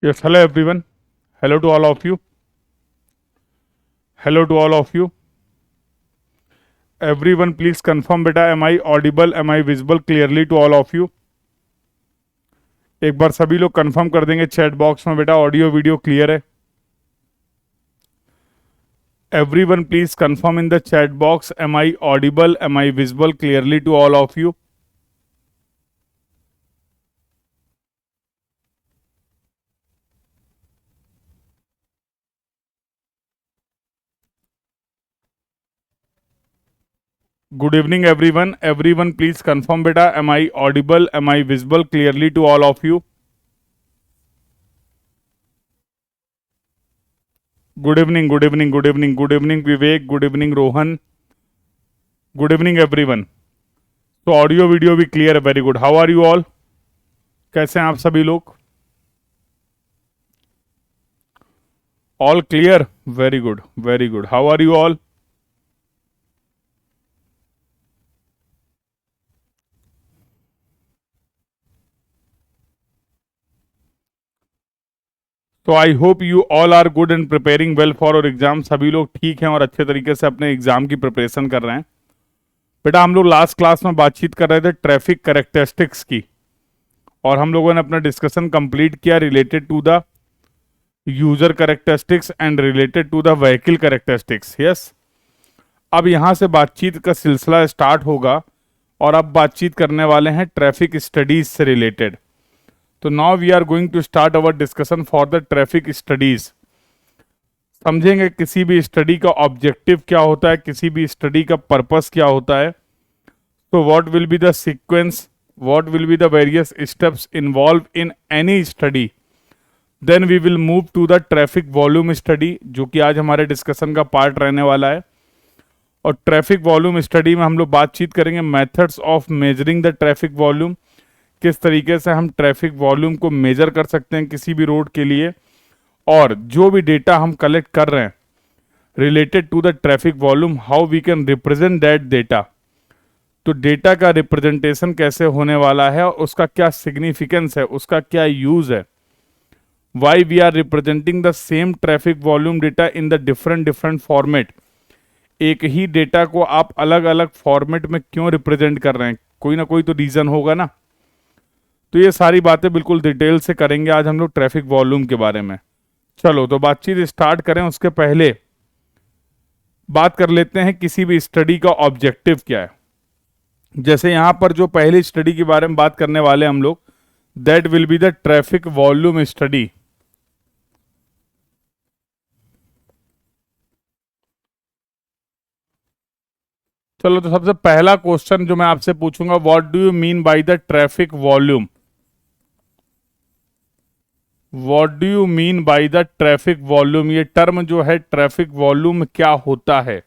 Yes, hello everyone. Hello to all of you. Hello to all of you. Everyone, please confirm beta. Am I audible? Am I visible clearly to all of you? एक बार सभी लोग confirm कर देंगे chat box में बेटा audio video clear है. Everyone, please confirm in the chat box. Am I audible? Am I visible clearly to all of you? Good evening, everyone. Everyone, please confirm beta. Am I audible? Am I visible clearly to all of you? Good evening, good evening, good evening, good evening, Vivek. Good evening, Rohan. Good evening, everyone. तो audio video भी clear है. Very good. How are you all? कैसे हैं आप सभी लोग? All clear. Very good, very good. How are you all? तो I hope you all are good and preparing well for our exam. सभी लोग ठीक हैं और अच्छे तरीके से अपने एग्जाम की प्रिपरेशन कर रहे हैं. बेटा हम लोग लास्ट क्लास में बातचीत कर रहे थे ट्रैफिक कैरेक्टरिस्टिक्स की और हम लोगों ने अपना डिस्कशन कंप्लीट किया related to the user characteristics and related to the vehicle characteristics. Yes, अब यहां से बातचीत का सिलसिला स्टार्ट होगा और अब बातचीत करने वाले हैं ट्रैफिक स्टडीज से रिलेटेड. तो now we are going to start our discussion for the traffic studies. समझेंगे किसी भी स्टडी का ऑब्जेक्टिव क्या होता है, किसी भी स्टडी का पर्पस क्या होता है. तो what will be the sequence, what will be the various steps involve in any study. Then we will move to the traffic volume study, जो कि आज हमारे डिस्कशन का पार्ट रहने वाला है. और ट्रैफिक वॉल्यूम स्टडी में हम लोग बातचीत करेंगे methods of measuring the traffic volume. किस तरीके से हम ट्रैफिक वॉल्यूम को मेजर कर सकते हैं किसी भी रोड के लिए, और जो भी डेटा हम कलेक्ट कर रहे हैं related to the traffic volume, how we can represent that data. तो डेटा का रिप्रेजेंटेशन कैसे होने वाला है और उसका क्या सिग्निफिकेंस है, उसका क्या यूज है. Why we are representing the same traffic volume data in the different different format. एक ही डेटा को आप अलग अलग फॉर्मेट में क्यों रिप्रेजेंट कर रहे हैं, कोई ना कोई तो रीजन होगा ना. तो ये सारी बातें बिल्कुल डिटेल से करेंगे आज हम लोग ट्रैफिक वॉल्यूम के बारे में. चलो तो बातचीत स्टार्ट करें. उसके पहले बात कर लेते हैं किसी भी स्टडी का ऑब्जेक्टिव क्या है. जैसे यहां पर जो पहली स्टडी के बारे में बात करने वाले हम लोग, that will be the traffic volume study. चलो तो सबसे पहला क्वेश्चन जो मैं आपसे पूछूंगा, what do you mean by the traffic volume. What do you mean by the traffic volume. ये टर्म जो है ट्रैफिक वॉल्यूम क्या होता है.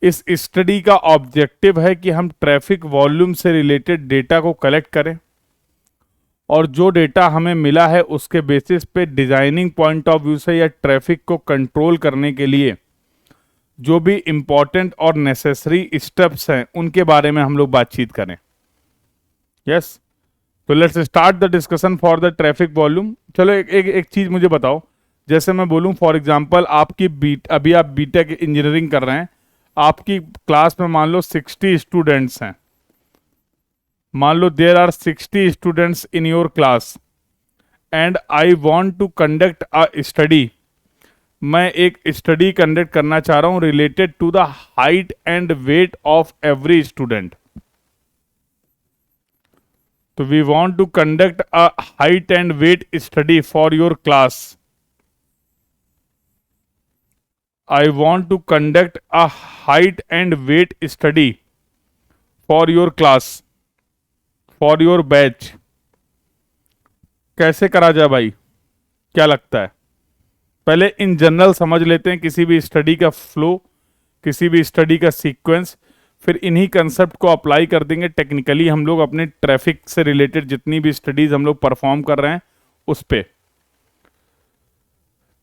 इस स्टडी का ऑब्जेक्टिव है कि हम ट्रैफिक वॉल्यूम से रिलेटेड डेटा को कलेक्ट करें और जो डेटा हमें मिला है उसके बेसिस पे डिजाइनिंग पॉइंट ऑफ व्यू से या ट्रैफिक को कंट्रोल करने के लिए जो भी इंपॉर्टेंट और नेसेसरी स्टेप्स हैं उनके बारे में हम लोग बातचीत करें. यस, तो let's start the discussion for the traffic volume. चलो एक चीज मुझे बताओ. जैसे मैं बोलूं फॉर एग्जांपल आपकी अभी आप बीटेक इंजीनियरिंग कर रहे हैं, आपकी क्लास में मान लो 60 स्टूडेंट्स हैं. मान लो there are 60 students in your class and I want to conduct a study. मैं एक स्टडी कंडक्ट करना चाह रहा हूं related to the height and weight of every student. तो we want to conduct a height and weight study for your class. I want to conduct a height and weight study for your class, for your batch. कैसे करा जाए भाई, क्या लगता है. पहले in general समझ लेते हैं किसी भी स्टडी का फ्लो, किसी भी स्टडी का सीक्वेंस, फिर इन्हीं कंसेप्ट को अप्लाई कर देंगे टेक्निकली हम लोग अपने ट्रैफिक से रिलेटेड जितनी भी स्टडीज हम लोग परफॉर्म कर रहे हैं उस पे.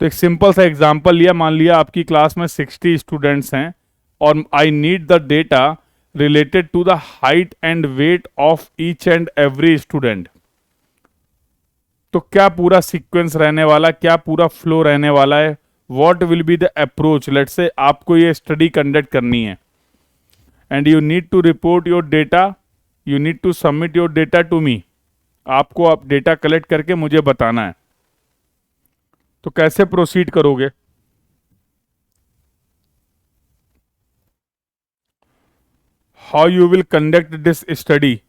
तो एक सिंपल सा एग्जांपल लिया, मान लिया आपकी क्लास में 60 स्टूडेंट्स हैं और I need the data related to the height and weight of each and every student. तो क्या पूरा सीक्वेंस रहने वाला, क्या पूरा फ्लो रहने वाला है, what will be the approach. Let's say आपको ये स्टडी कंडक्ट करनी है and you need to report your data, you need to submit your data to me. आपको आप डेटा कलेक्ट करके मुझे बताना है। तो कैसे प्रोसीड करोगे? How you will conduct this study?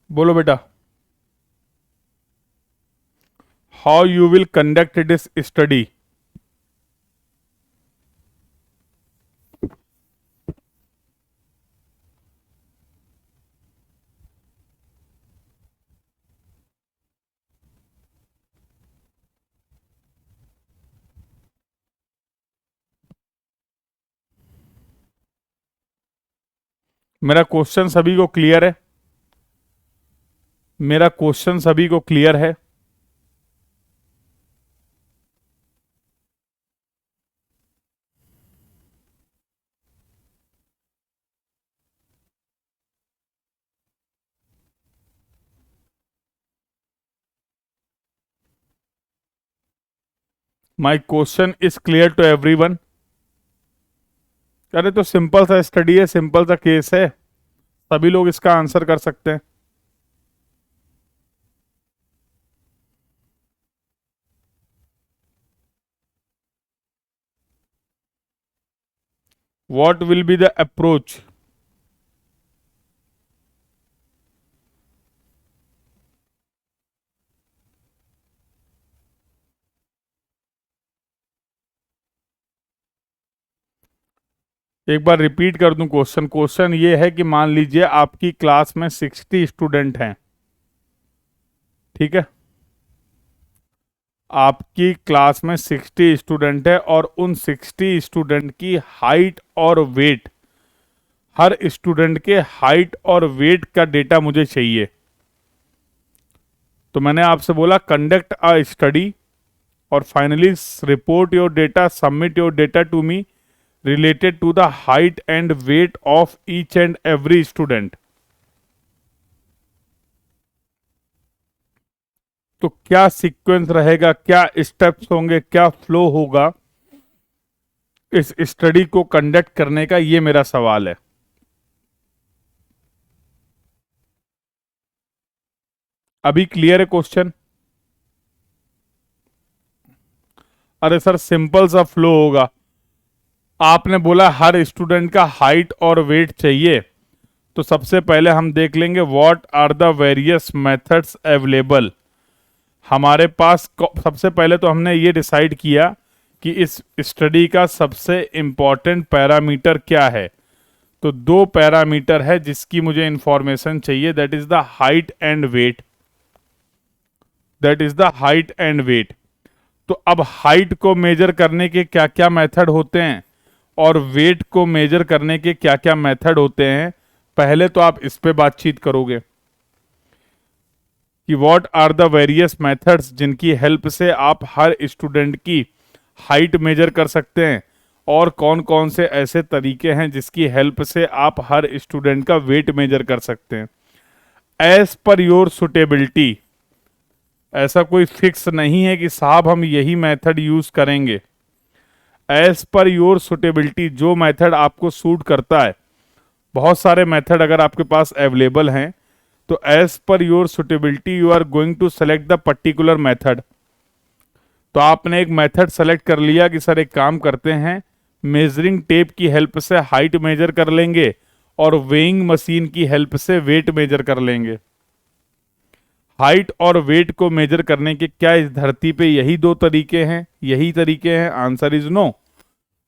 बोलो बेटा। How you will conduct this study? मेरा क्वेश्चन सभी को क्लियर है? मेरा क्वेश्चन सभी को क्लियर है? My question is clear to everyone? अरे तो सिंपल सा स्टडी है, सिंपल सा केस है, सभी लोग इसका आंसर कर सकते हैं। What will be the approach? एक बार रिपीट कर दूं क्वेश्चन। क्वेश्चन ये है कि मान लीजिए आपकी क्लास में 60 स्टूडेंट हैं, ठीक है? आपकी क्लास में 60 स्टूडेंट है और उन 60 स्टूडेंट की हाइट और वेट, हर स्टूडेंट के हाइट और वेट का डेटा मुझे चाहिए। तो मैंने आपसे बोला कंडक्ट अ स्टडी और finally report your data, submit your data to me related to the height and weight of each and every student। तो क्या सीक्वेंस रहेगा, क्या स्टेप्स होंगे, क्या फ्लो होगा इस स्टडी को कंडक्ट करने का, ये मेरा सवाल है। अभी क्लियर है क्वेश्चन? अरे सर सिंपल सा फ्लो होगा। आपने बोला हर स्टूडेंट का हाइट और वेट चाहिए, तो सबसे पहले हम देख लेंगे what are the various methods available. हमारे पास सबसे पहले तो हमने ये डिसाइड किया कि इस स्टडी का सबसे इंपॉर्टेंट पैरामीटर क्या है। तो दो पैरामीटर है जिसकी मुझे इंफॉर्मेशन चाहिए, that is the height and weight, that is the height and weight. तो अब हाइट को मेजर करने के क्या क्या मेथड होते हैं और वेट को मेजर करने के क्या क्या मेथड होते हैं, पहले तो आप इस पे बातचीत करोगे कि what are the various methods जिनकी हेल्प से आप हर स्टूडेंट की हाइट मेजर कर सकते हैं, और कौन कौन से ऐसे तरीके हैं जिसकी हेल्प से आप हर स्टूडेंट का वेट मेजर कर सकते हैं। एज पर योर सुटेबिलिटी, ऐसा कोई फिक्स नहीं है कि साहब हम यही मेथड यूज करेंगे। एज पर योर सुटेबिलिटी, जो मेथड आपको सूट करता है, बहुत सारे मेथड अगर आपके पास अवेलेबल हैं, तो as per your suitability you are going to select the particular method. तो आपने एक मेथड सेलेक्ट कर लिया कि सर एक काम करते हैं, मेजरिंग टेप की हेल्प से हाइट मेजर कर लेंगे और वेइंग मशीन की हेल्प से वेट मेजर कर लेंगे। हाइट और वेट को मेजर करने के क्या इस धरती पे यही दो तरीके हैं? यही तरीके हैं? Answer is no.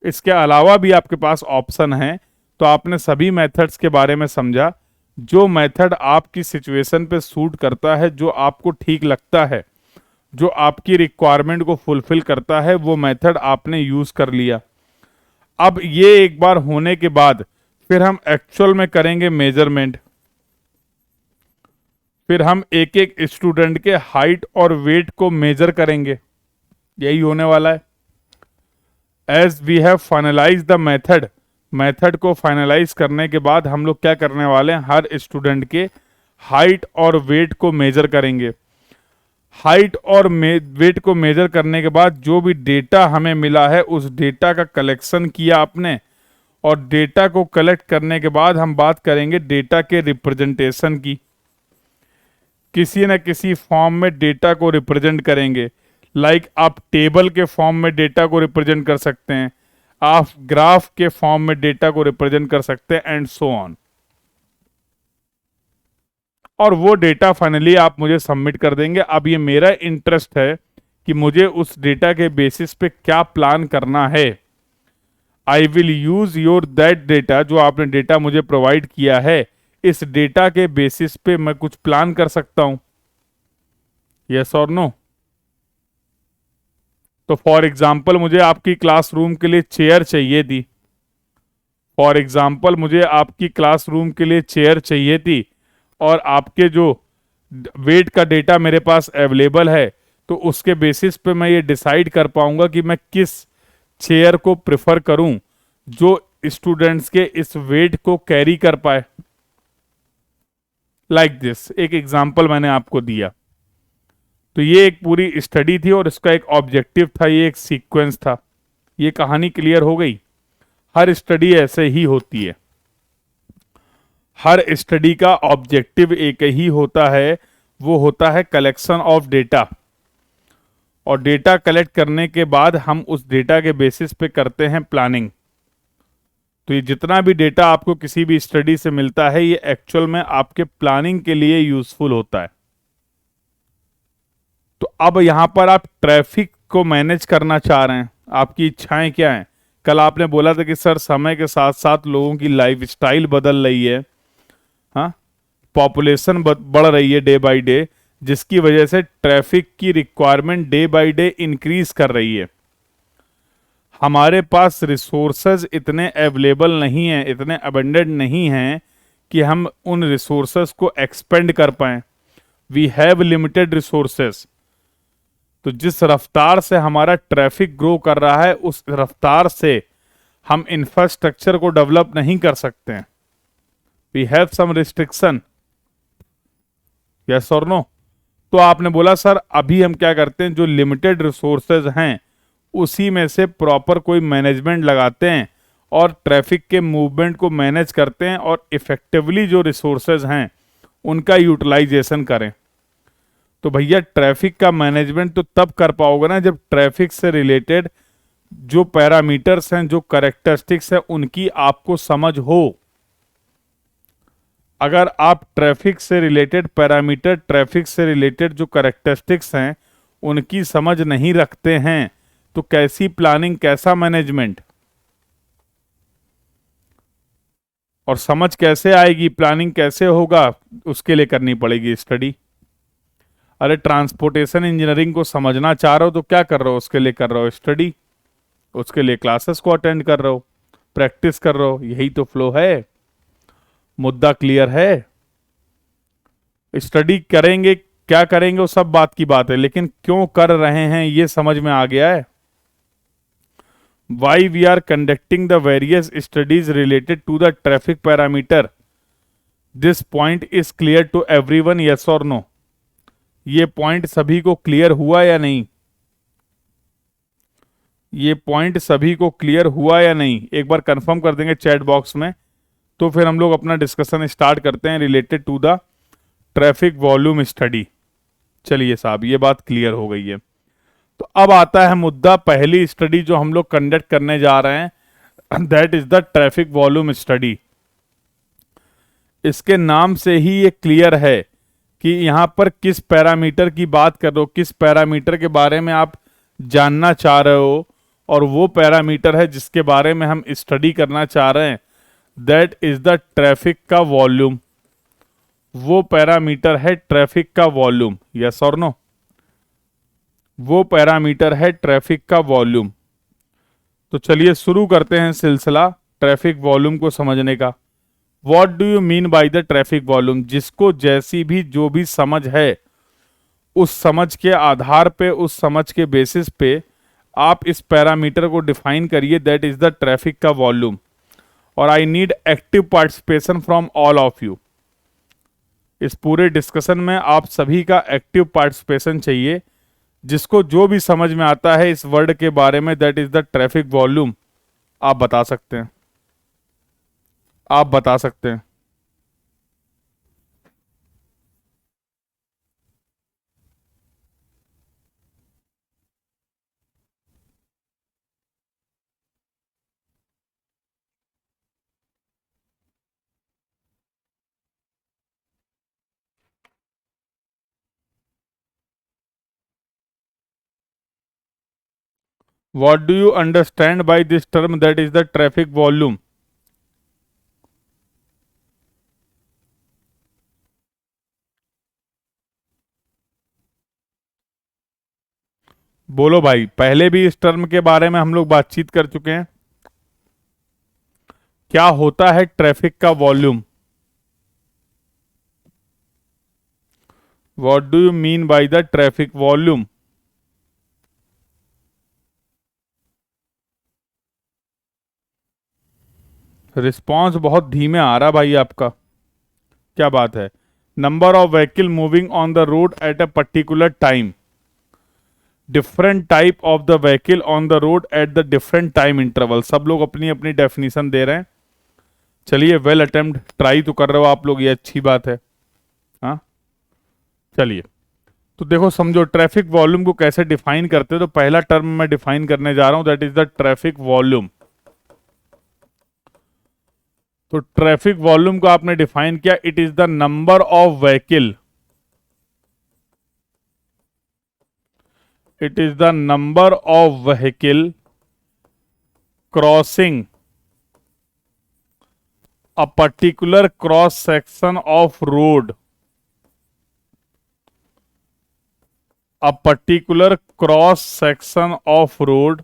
इसके अलावा भी आपके पास ऑप्शन है। तो आपने सभी मेथड्स के बारे में समझा। जो मेथड आपकी सिचुएशन पे सूट करता है, जो आपको ठीक लगता है, जो आपकी रिक्वायरमेंट को फुलफिल करता है, वो मेथड आपने यूज कर लिया। अब ये एक बार होने के बाद फिर हम एक्चुअल में करेंगे मेजरमेंट। फिर हम एक एक स्टूडेंट के हाइट और वेट को मेजर करेंगे। यही होने वाला है। As we have finalize the method, method को फाइनलाइज करने के बाद हम लोग क्या करने वाले हैं, हर स्टूडेंट के हाइट और वेट को मेजर करेंगे। हाइट और वेट को मेजर करने के बाद जो भी डेटा हमें मिला है उस डेटा का कलेक्शन किया आपने, और डेटा को कलेक्ट करने के बाद हम बात करेंगे डेटा के रिप्रेजेंटेशन की। किसी न किसी फॉर्म में डेटा को रिप्रेजेंट करेंगे। लाइक आप टेबल के फॉर्म में डेटा को रिप्रेजेंट कर सकते हैं, आप ग्राफ के फॉर्म में डेटा को रिप्रेजेंट कर सकते हैं, एंड सो ऑन। और वो डेटा फाइनली आप मुझे सबमिट कर देंगे। अब ये मेरा इंटरेस्ट है कि मुझे उस डेटा के बेसिस पे क्या प्लान करना है। I will use your that data, जो आपने डेटा मुझे प्रोवाइड किया है, इस डेटा के बेसिस पे मैं कुछ प्लान कर सकता हूं। यस और नो? तो फॉर एग्जाम्पल मुझे आपकी क्लासरूम के लिए चेयर चाहिए थी, फॉर एग्जाम्पल मुझे आपकी क्लासरूम के लिए चेयर चाहिए थी, और आपके जो वेट का डेटा मेरे पास अवेलेबल है, तो उसके बेसिस पे मैं ये डिसाइड कर पाऊंगा कि मैं किस चेयर को प्रेफर करूं जो स्टूडेंट्स के इस वेट को कैरी कर पाए। लाइक दिस, एक एग्जांपल मैंने आपको दिया। तो ये एक पूरी स्टडी थी और इसका एक ऑब्जेक्टिव था, ये एक सीक्वेंस था। ये कहानी क्लियर हो गई? हर स्टडी ऐसे ही होती है, हर स्टडी का ऑब्जेक्टिव एक ही होता है, वो होता है कलेक्शन ऑफ डेटा। और डेटा कलेक्ट करने के बाद हम उस डेटा के बेसिस पे करते हैं प्लानिंग। तो ये जितना भी डेटा आपको किसी भी स्टडी से मिलता है, ये एक्चुअल में आपके प्लानिंग के लिए यूजफुल होता है। तो अब यहां पर आप ट्रैफिक को मैनेज करना चाह रहे हैं, आपकी इच्छाएं क्या हैं? कल आपने बोला था कि सर समय के साथ साथ लोगों की लाइफस्टाइल बदल रही है, हाँ, पॉपुलेशन बढ़ रही है डे बाय डे, जिसकी वजह से ट्रैफिक की requirement day by day increase कर रही है। हमारे पास रिसोर्सेज इतने अवेलेबल नहीं हैं, इतने अबंडेंट नहीं हैं कि हम उन रिसोर्सेज को एक्सपेंड कर पाएं। We have limited resources. तो जिस रफ्तार से हमारा ट्रैफिक ग्रो कर रहा है, उस रफ्तार से हम इंफ्रास्ट्रक्चर को डेवलप नहीं कर सकते हैं। We have some restriction. Yes और नो? तो आपने बोला सर अभी हम क्या करते हैं, जो लिमिटेड रिसोर्सेज हैं उसी में से प्रॉपर कोई मैनेजमेंट लगाते हैं और ट्रैफिक के मूवमेंट को मैनेज करते हैं, और इफेक्टिवली जो रिसोर्सेज हैं उनका यूटिलाइजेशन करें। तो भैया ट्रैफिक का मैनेजमेंट तो तब कर पाओगे ना जब ट्रैफिक से रिलेटेड जो पैरामीटर्स हैं, जो कैरेक्टरिस्टिक्स हैं, उनकी आपको समझ हो। अगर आप ट्रैफिक से रिलेटेड पैरामीटर, ट्रैफिक से रिलेटेड जो कैरेक्टरिस्टिक्स हैं उनकी समझ नहीं रखते हैं, तो कैसी प्लानिंग, कैसा मैनेजमेंट? और समझ कैसे आएगी, प्लानिंग कैसे होगा, उसके लिए करनी पड़ेगी स्टडी। अरे ट्रांसपोर्टेशन इंजीनियरिंग को समझना चाह रहे हो तो क्या कर रहे हो, उसके लिए कर रहे हो स्टडी, उसके लिए क्लासेस को अटेंड कर रहे हो, प्रैक्टिस कर रहे हो, यही तो फ्लो है। मुद्दा क्लियर है? स्टडी करेंगे, क्या करेंगे वो सब बात की बात है, लेकिन क्यों कर रहे हैं ये समझ में आ गया है। Why we are conducting the various studies related to the traffic parameter? This point is clear to everyone, yes or no? ये पॉइंट सभी को क्लियर हुआ या नहीं? ये पॉइंट सभी को क्लियर हुआ या नहीं? एक बार कंफर्म कर देंगे चैट बॉक्स में, तो फिर हम लोग अपना डिस्कशन स्टार्ट करते हैं related to the traffic volume study. चलिए साहब, ये बात क्लियर हो गई है। तो अब आता है मुद्दा, पहली स्टडी जो हम लोग कंडक्ट करने जा रहे हैं, that is the traffic volume study. इसके नाम से ही ये क्लियर है कि यहां पर किस पैरामीटर की बात कर रहे हो, किस पैरामीटर के बारे में आप जानना चाह रहे हो, और वो पैरामीटर है जिसके बारे में हम स्टडी करना चाह रहे हैं, दैट इज द ट्रैफिक का वॉल्यूम। वो पैरामीटर है ट्रैफिक का वॉल्यूम। यस और नो? वो पैरामीटर है ट्रैफिक का वॉल्यूम। तो चलिए शुरू करते हैं सिलसिला ट्रैफिक वॉल्यूम को समझने का। What do you mean by the traffic volume? जिसको जैसी भी जो भी समझ है, उस समझ के आधार पे, उस समझ के बेसिस पे आप इस पैरामीटर को डिफाइन करिए, दैट इज द ट्रैफिक का वॉल्यूम। और I need active participation from all of you. इस पूरे डिस्कशन में आप सभी का एक्टिव पार्टिसिपेशन चाहिए। जिसको जो भी समझ में आता है इस वर्ड के बारे में, that is the traffic volume, आप बता सकते हैं, आप बता सकते हैं। What do you understand by this term that is the traffic volume? बोलो भाई, पहले भी इस टर्म के बारे में हम लोग बातचीत कर चुके हैं। क्या होता है ट्रैफिक का volume? What do you mean by the traffic volume? Response बहुत धीमे आ रहा भाई आपका, क्या बात है? Number of vehicle moving on the road at a particular time. Different type of the vehicle on the road at the different time interval. सब लोग अपनी अपनी डेफिनेशन दे रहे हैं। चलिए, वेल अटेम्प्ट, ट्राई तो कर रहे हो आप लोग, ये अच्छी बात है। हाँ, चलिए। तो देखो, समझो ट्रैफिक वॉल्यूम को कैसे डिफाइन करते हैं। तो पहला टर्म मैं डिफाइन करने जा रहा हूं, that is the traffic volume. तो ट्रैफिक वॉल्यूम को आपने डिफाइन किया, it is the number of vehicle, it is the number of vehicle crossing a particular cross section of road, a particular cross section of road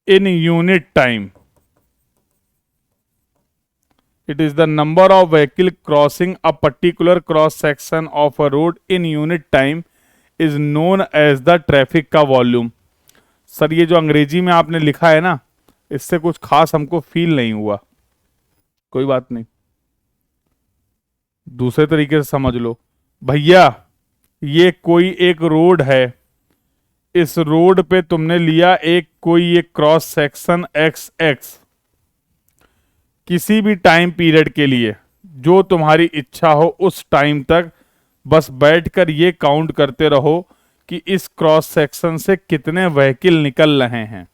in unit time. It is the number of vehicle crossing a particular cross section of a road in unit time is known as the traffic का volume. Sir, ये जो अंग्रेजी में आपने लिखा है ना, इससे कुछ खास हमको फील नहीं हुआ। कोई बात नहीं, दूसरे तरीके से समझ लो। भैया, ये कोई एक रोड है, इस रोड पे तुमने लिया कोई एक क्रॉस सेक्शन एक्स एक्स, किसी भी टाइम पीरियड के लिए जो तुम्हारी इच्छा हो उस टाइम तक बस बैठकर ये काउंट करते रहो कि इस क्रॉस सेक्शन से कितने व्हीकल निकल रहे हैं,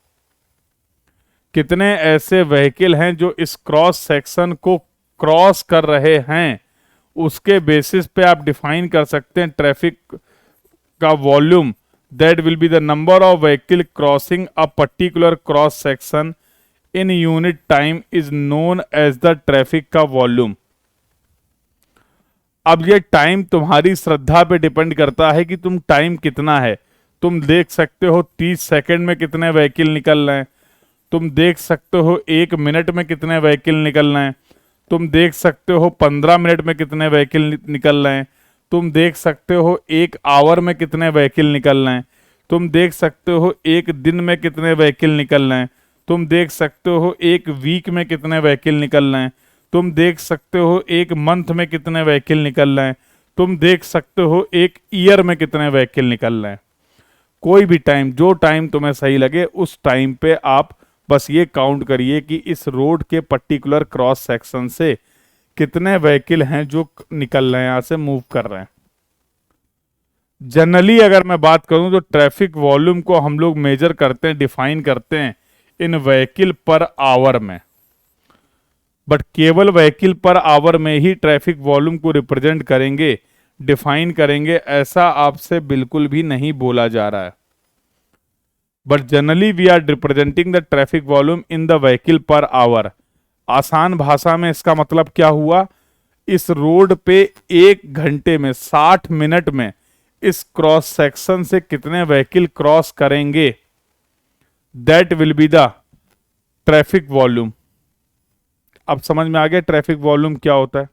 कितने ऐसे व्हीकल हैं जो इस क्रॉस सेक्शन को क्रॉस कर रहे हैं। उसके बेसिस पे आप डिफाइन कर सकते हैं ट्रैफिक का volume, that will be the number of vehicle crossing a particular cross section in unit time is known as the traffic का वॉल्यूम। अब ये टाइम तुम्हारी श्रद्धा पे डिपेंड करता है कि तुम टाइम कितना है। तुम देख सकते हो 30 सेकंड में कितने व्हीकल निकल रहे हैं, तुम देख सकते हो 1 मिनट में कितने व्हीकल निकल रहे हैं, तुम देख सकते हो 15 मिनट में कितने व्हीकल निकल रहे हैं, तुम देख सकते हो 1 आवर में कितने व्हीकल निकल रहे हैं, तुम देख सकते हो 1 दिन में कितने व्हीकल निकल रहे हैं, तुम देख सकते हो 1 वीक में कितने व्हीकल निकल रहे हैं, तुम देख सकते हो 1 मंथ में कितने व्हीकल निकल रहे हैं, तुम देख सकते हो 1 ईयर में कितने व्हीकल निकल रहे हैं। कोई भी टाइम, जो टाइम तुम्हें सही लगे उस टाइम पे आप बस ये काउंट करिए कि इस रोड के पर्टिकुलर क्रॉस सेक्शन से कितने व्हीकल हैं जो निकल रहे हैं, यहां से मूव कर रहे हैं। जनरली अगर मैं बात करूं तो ट्रैफिक वॉल्यूम को हम लोग मेजर करते हैं, डिफाइन करते हैं इन व्हीकल पर आवर में, बट केवल व्हीकल पर आवर में ही ट्रैफिक वॉल्यूम को रिप्रेजेंट करेंगे, डिफाइन करेंगे, ऐसा आपसे बिल्कुल भी नहीं बोला जा रहा है। But generally we are representing the traffic volume in the vehicle per hour. आसान भाषा में इसका मतलब क्या हुआ, इस रोड पे 1 घंटे में 60 मिनट में इस क्रॉस सेक्शन से कितने व्हीकल क्रॉस करेंगे, that will be the traffic volume. अब समझ में आ गया ट्रैफिक वॉल्यूम क्या होता है?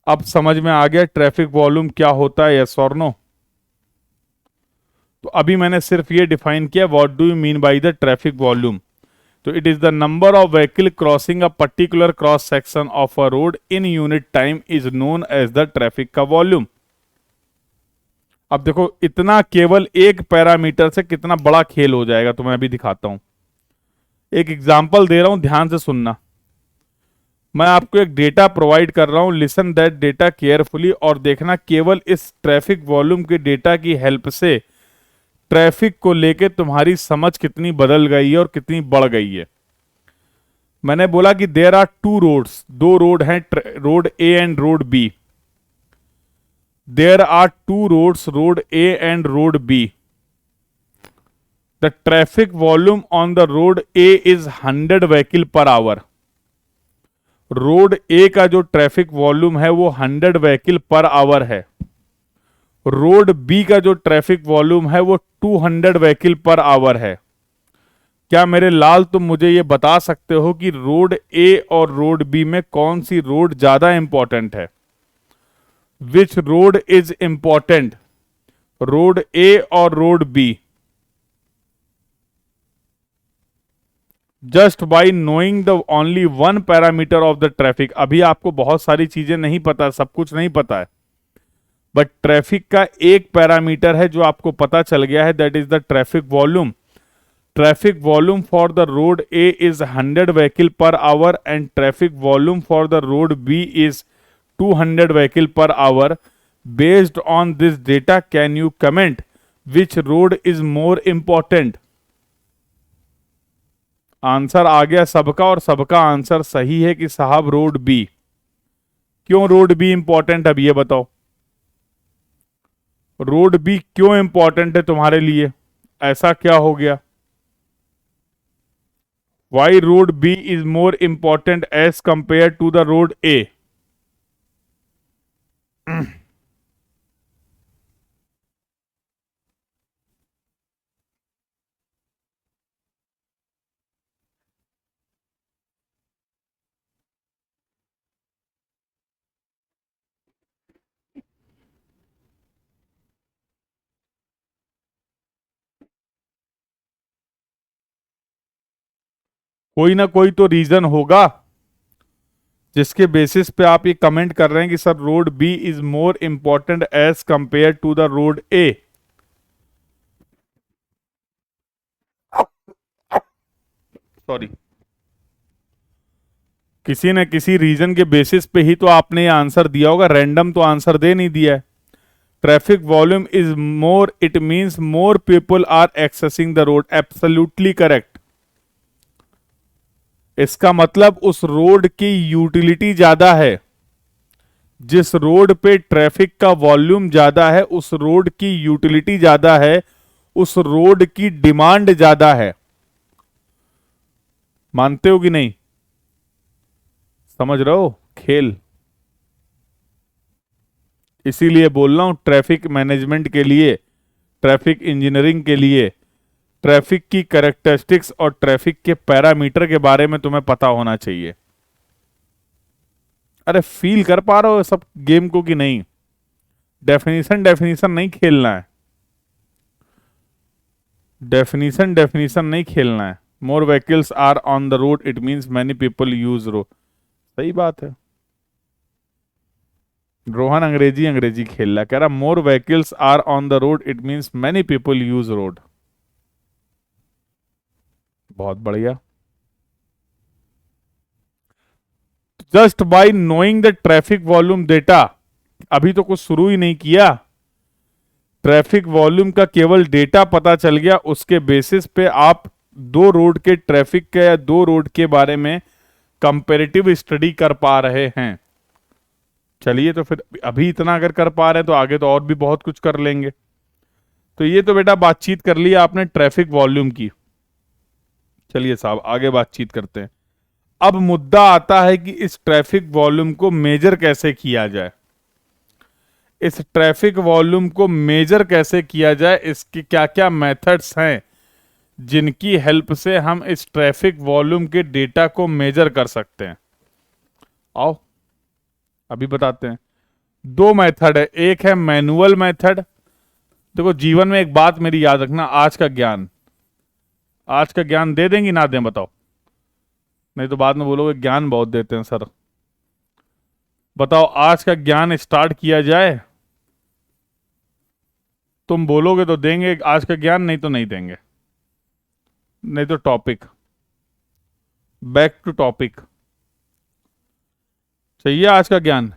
अब समझ में आ गया ट्रैफिक वॉल्यूम क्या होता है, यस और नो? तो अभी मैंने सिर्फ ये डिफाइन किया what do you mean by the traffic volume. तो it is the number of vehicle crossing a particular cross section of a road in unit time is known as the traffic का volume. अब देखो इतना केवल एक parameter से कितना बड़ा खेल हो जाएगा, तो मैं अभी दिखाता हूं। एक एग्जांपल दे रहा हूं, ध्यान से सुनना। मैं आपको एक डेटा प्रोवाइड कर रहा हूं, लिसन दैट डेटा केयरफुली, और देखना केवल इस ट्रैफिक वॉल्यूम के डेटा की हेल्प से ट्रैफिक को लेके तुम्हारी समझ कितनी बदल गई है और कितनी बढ़ गई है। मैंने बोला कि देयर आर टू रोड्स, दो रोड हैं, road A and road B. There are two roads, road A and road B. The traffic volume on the road A is 100 vehicle per hour. Road A का जो traffic volume है वो 100 vehicle per our है। Road B का जो traffic volume है वो 200 vehicle per our है। क्या मेरे लाल तुम मुझे ये बता सकते हो कि रोड ए और रोड बी में कौन सी रोड ज्यादा इंपॉर्टेंट है? Which road is important, road A और road B? Just by knowing the only one parameter of the traffic. अभी आपको बहुत सारी चीजें नहीं पता, सब कुछ नहीं पता है, बट ट्रैफिक का एक पैरामीटर है जो आपको पता चल गया है, that is the traffic volume. Traffic volume for the road A is 100 vehicle per hour and traffic volume for the road B is 200 vehicle per hour. Based on this data can you comment which road is more important? Answer आ गया सबका, और सबका answer सही है कि साहब road B. क्यों रोड बी इंपॉर्टेंट, अब ये बताओ। रोड बी क्यों इंपॉर्टेंट है तुम्हारे लिए, ऐसा क्या हो गया? Why road B is more important as compare to the road A? कोई ना कोई तो रीजन होगा जिसके बेसिस पे आप ये कमेंट कर रहे हैं कि sir road B is more important as compare to the road A. Sorry, किसी न किसी रीजन के बेसिस पे ही तो आपने ये आंसर दिया होगा, रैंडम तो आंसर दे नहीं दिया है। Traffic volume is more, it means more people are accessing the road. Absolutely correct. इसका मतलब उस रोड की यूटिलिटी ज्यादा है। जिस रोड पे ट्रैफिक का वॉल्यूम ज्यादा है, उस रोड की यूटिलिटी ज्यादा है, उस रोड की डिमांड ज्यादा है। मानते हो कि नहीं? समझ रहे हो खेल? इसीलिए बोल रहा हूं ट्रैफिक मैनेजमेंट के लिए, ट्रैफिक इंजीनियरिंग के लिए ट्रैफिक की कैरेक्टरिस्टिक्स और ट्रैफिक के पैरामीटर के बारे में तुम्हें पता होना चाहिए। अरे फील कर पा रहे हो सब गेम को कि नहीं? डेफिनेशन डेफिनेशन नहीं खेलना है, डेफिनेशन डेफिनेशन नहीं खेलना है। More vehicles are on the road it means many people use road. सही बात है। रोहन अंग्रेजी अंग्रेजी खेल रहा, कह रहा more vehicles are on the road it means many people use road. बहुत बढ़िया। Just by knowing the traffic volume data, अभी तो कुछ शुरू ही नहीं किया, ट्रैफिक वॉल्यूम का केवल डेटा पता चल गया, उसके बेसिस पे आप दो रोड के ट्रैफिक के या दो रोड के बारे में कंपैरेटिव स्टडी कर पा रहे हैं। चलिए, तो फिर अभी इतना अगर कर पा रहे हैं तो आगे तो और भी बहुत कुछ कर लेंगे। तो ये तो बेटा बातचीत कर ली आपने ट्रैफिक वॉल्यूम की। चलिए साहब आगे बातचीत करते हैं। अब मुद्दा आता है कि इस ट्रैफिक वॉल्यूम को मेजर कैसे किया जाए। इस ट्रैफिक वॉल्यूम को मेजर कैसे किया जाए, इसके क्या क्या मेथड्स हैं जिनकी हेल्प से हम इस ट्रैफिक वॉल्यूम के डेटा को मेजर कर सकते हैं। आओ अभी बताते हैं। दो मेथड है, एक है मैनुअल मेथड देखो जीवन में एक बात मेरी याद रखना, आज का ज्ञान दे देंगी ना दें बताओ? नहीं तो बाद में बोलोगे ज्ञान बहुत देते हैं सर। बताओ आज का ज्ञान स्टार्ट किया जाए, तुम बोलोगे तो देंगे आज का ज्ञान, नहीं तो नहीं देंगे। नहीं तो टॉपिक, बैक टू टॉपिक। चाहिए आज का ज्ञान?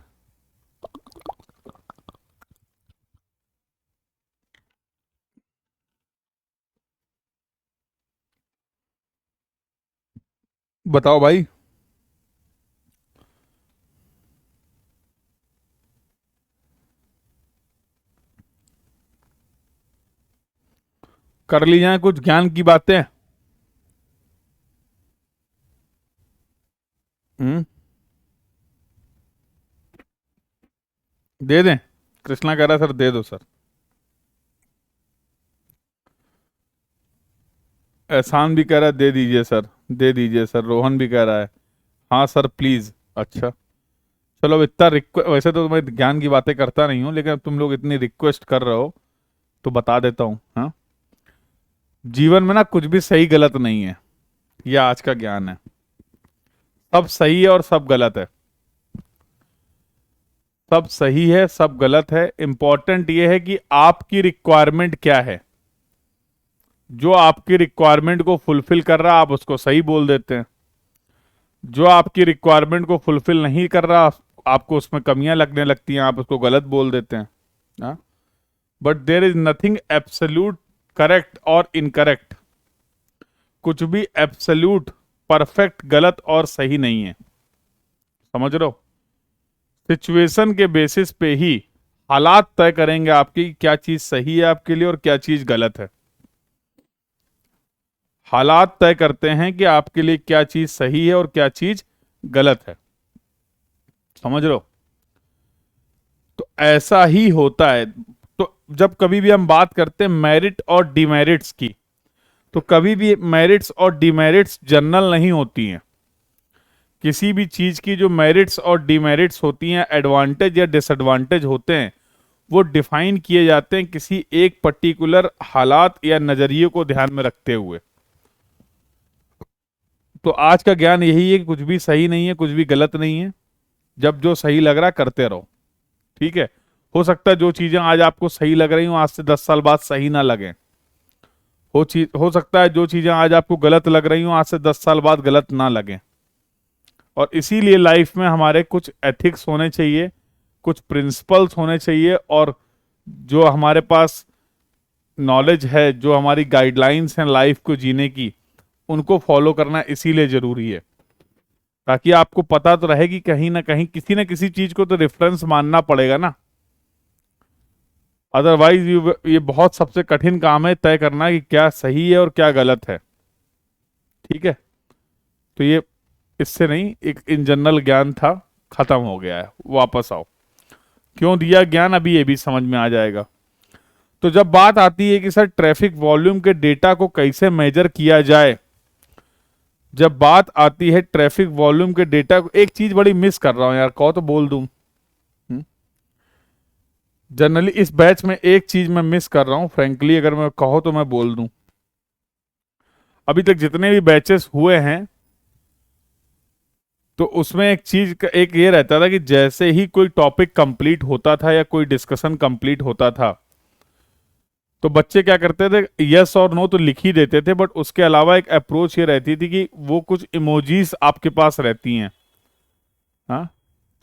बताओ भाई। कर ली जाए कुछ ज्ञान की बातें। हम्म। दे दें? कृष्णा कह रहा है सर दे दो सर। एहसान भी कह रहा है दे दीजिए सर, दे दीजिए सर। रोहन भी कह रहा है हाँ सर प्लीज। अच्छा चलो, अब इतना रिक्वेस्ट, वैसे तो मैं ज्ञान की बातें करता नहीं हूँ, लेकिन अब तुम लोग इतनी रिक्वेस्ट कर रहे हो तो बता देता हूँ। हाँ, जीवन में ना कुछ भी सही गलत नहीं है, यह आज का ज्ञान है। सब सही है और सब गलत है, सब सही है सब गलत है। इंपॉर्टेंट यह है कि आपकी रिक्वायरमेंट क्या है। जो आपकी रिक्वायरमेंट को फुलफिल कर रहा है आप उसको सही बोल देते हैं, जो आपकी रिक्वायरमेंट को फुलफिल नहीं कर रहा, आपको उसमें कमियां लगने लगती हैं, आप उसको गलत बोल देते हैं। हाँ, but there is nothing absolute correct और इनकरेक्ट। कुछ भी एब्सोल्यूट परफेक्ट गलत और सही नहीं है, समझ रहे हो? सिचुएशन के बेसिस पे ही हालात तय करेंगे आपकी क्या चीज सही है आपके लिए और क्या चीज गलत है। हालात तय करते हैं कि आपके लिए क्या चीज सही है और क्या चीज गलत है, समझ रहे हो? तो ऐसा ही होता है। तो जब कभी भी हम बात करते हैं मेरिट और डिमेरिट्स की, तो कभी भी मेरिट्स और डिमेरिट्स जनरल नहीं होती हैं। किसी भी चीज की जो मेरिट्स और डिमेरिट्स होती हैं, एडवांटेज या डिसएडवांटेज होते हैं, वो डिफाइन किए जाते हैं किसी एक पर्टिकुलर हालात या नजरिए को ध्यान में रखते हुए। तो आज का ज्ञान यही है कि कुछ भी सही नहीं है, कुछ भी गलत नहीं है। जब जो सही लग रहा है करते रहो, ठीक है? हो सकता है जो चीजें आज आपको सही लग रही हो आज से 10 साल बाद सही ना लगे। हो सकता है जो चीजें आज आपको गलत लग रही हो आज से 10 साल बाद गलत ना लगे। और इसीलिए लाइफ में हमारे कुछ एथिक्स होने चाहिए, कुछ प्रिंसिपल्स होने चाहिए, और जो हमारे पास नॉलेज है, जो हमारी गाइडलाइंस हैं लाइफ को जीने की, उनको फॉलो करना इसीलिए जरूरी है, ताकि आपको पता तो रहे कि कहीं ना कहीं किसी न किसी चीज को तो रेफरेंस मानना पड़ेगा ना। अदरवाइज ये बहुत सबसे कठिन काम है तय करना कि क्या सही है और क्या गलत है, ठीक है? तो ये इससे नहीं, एक इन जनरल ज्ञान था, खत्म हो गया है, वापस आओ। क्यों दिया ज्ञान अभी ये भी समझ में आ जाएगा। तो जब बात आती है कि सर ट्रैफिक वॉल्यूम के डेटा को कैसे मेजर किया जाए, जब बात आती है ट्रैफिक वॉल्यूम के डेटा को, एक चीज बड़ी मिस कर रहा हूं यार, कहो तो बोल दूं। जनरली इस बैच में एक चीज मैं मिस कर रहा हूं, फ्रेंकली अगर मैं कहो तो मैं बोल दूं। अभी तक जितने भी बैचेस हुए हैं तो उसमें एक चीज एक ये रहता था कि जैसे ही कोई टॉपिक कंप्लीट होता था या कोई डिस्कशन कंप्लीट होता था, तो बच्चे क्या करते थे, यस और नो तो लिख ही देते थे, बट उसके अलावा एक अप्रोच ये रहती थी कि वो कुछ इमोजीज आपके पास रहती हैं। हाँ,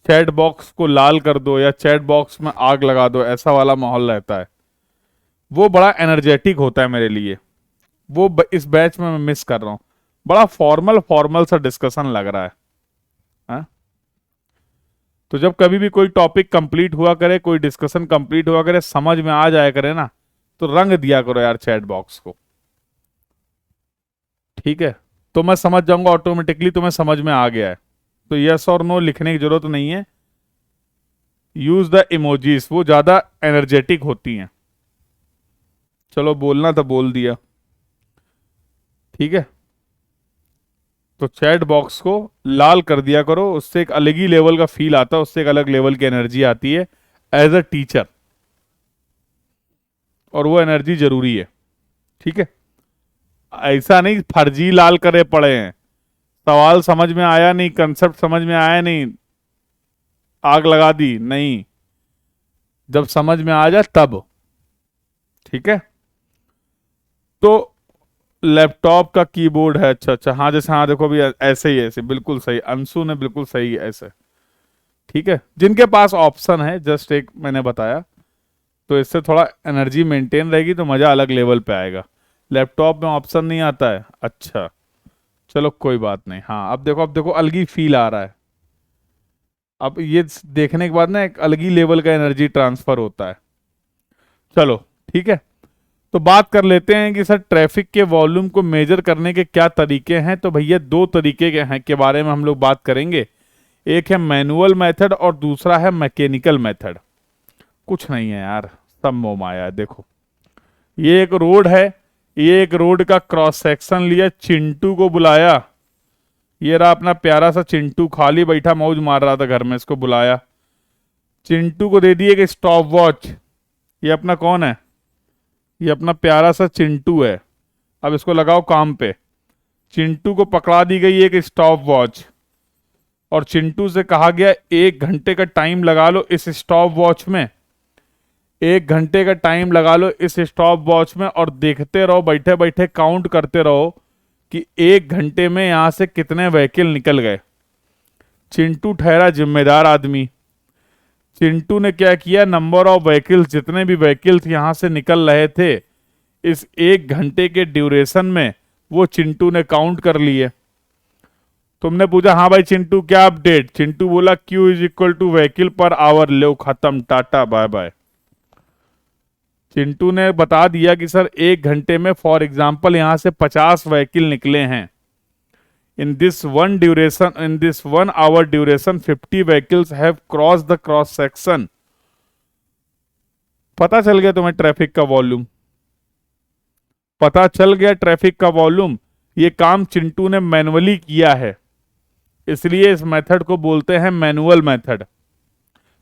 चैट बॉक्स को लाल कर दो या चैट बॉक्स में आग लगा दो, ऐसा वाला माहौल रहता है। वो बड़ा एनर्जेटिक होता है मेरे लिए। वो इस बैच में मैं मिस कर रहा हूँ। बड़ा फॉर्मल फॉर्मल सा डिस्कशन लग रहा है। हाँ? तो जब कभी भी कोई टॉपिक कंप्लीट हुआ करे, कोई डिस्कशन कंप्लीट हुआ करे, समझ में आ जाए करे ना, तो रंग दिया करो यार चैट बॉक्स को, ठीक है? तो मैं समझ जाऊंगा ऑटोमेटिकली, तुम्हें समझ में आ गया है। तो यस और नो लिखने की जरूरत नहीं है, यूज द इमोजीज, वो ज्यादा एनर्जेटिक होती हैं। चलो बोलना था बोल दिया, ठीक है? तो चैट बॉक्स को लाल कर दिया करो, उससे एक अलग ही लेवल का फील आता है, उससे एक अलग लेवल की एनर्जी आती है एज अ टीचर, और वो एनर्जी जरूरी है। ठीक है, ऐसा नहीं फर्जी लाल करे पड़े हैं, सवाल समझ में आया नहीं, कंसेप्ट समझ में आया नहीं, आग लगा दी नहीं, जब समझ में आ जाए तब। ठीक है, तो लैपटॉप का कीबोर्ड है, अच्छा अच्छा, हाँ जैसे, हाँ देखो अभी ऐसे ही, ऐसे बिल्कुल सही, अंशु ने बिल्कुल सही ऐसे। ठीक है, जिनके पास ऑप्शन है, जस्ट एक मैंने बताया, तो इससे थोड़ा एनर्जी मेंटेन रहेगी, तो मजा अलग लेवल पे आएगा। लैपटॉप में ऑप्शन नहीं आता है, अच्छा चलो कोई बात नहीं। हाँ अब देखो अलग ही फील आ रहा है, अब ये देखने के बाद ना एक अलग ही लेवल का एनर्जी ट्रांसफर होता है। चलो ठीक है, तो बात कर लेते हैं कि सर ट्रैफिक के वॉल्यूम को मेजर करने के क्या तरीके हैं। तो भैया दो तरीके के हैं, के बारे में हम लोग बात करेंगे। एक है मैनुअल मेथड और दूसरा है मैकेनिकल मेथड। कुछ नहीं है यार, सब मोह माया है। देखो ये एक रोड है, ये एक रोड का क्रॉस सेक्शन लिया, चिंटू को बुलाया, ये रहा अपना प्यारा सा चिंटू, खाली बैठा मौज मार रहा था घर में, इसको बुलाया, चिंटू को दे दिए कि स्टॉप वॉच। ये अपना कौन है, ये अपना प्यारा सा चिंटू है। अब इसको लगाओ काम पे। चिंटू को पकड़ा दी गई एक स्टॉप वॉच और चिंटू से कहा गया 1 घंटे का टाइम लगा लो इस स्टॉप वॉच में, 1 घंटे का टाइम लगा लो इस स्टॉप वॉच में और देखते रहो, बैठे बैठे काउंट करते रहो कि 1 घंटे में यहां से कितने व्हीकल निकल गए। चिंटू ठहरा जिम्मेदार आदमी। चिंटू ने क्या किया, नंबर ऑफ व्हीकल्स, जितने भी व्हीकल्स यहां से निकल रहे थे इस 1 घंटे के ड्यूरेशन में, वो चिंटू ने काउंट कर लिए। तुमने पूछा हाँ भाई चिंटू क्या अपडेट, चिंटू बोला Q is equal to vehicle per hour, लो खत्म, टाटा बाय बाय। चिंटू ने बता दिया कि सर 1 घंटे में फॉर एग्जाम्पल यहां से 50 व्हीकल निकले हैं। In this 1 hour duration 50 vehicles have crossed the cross section। पता चल गया तुम्हें ट्रैफिक का वॉल्यूम, पता चल गया ट्रैफिक का वॉल्यूम। ये काम चिंटू ने मैनुअली किया है, इसलिए इस मेथड को बोलते हैं मैनुअल मेथड।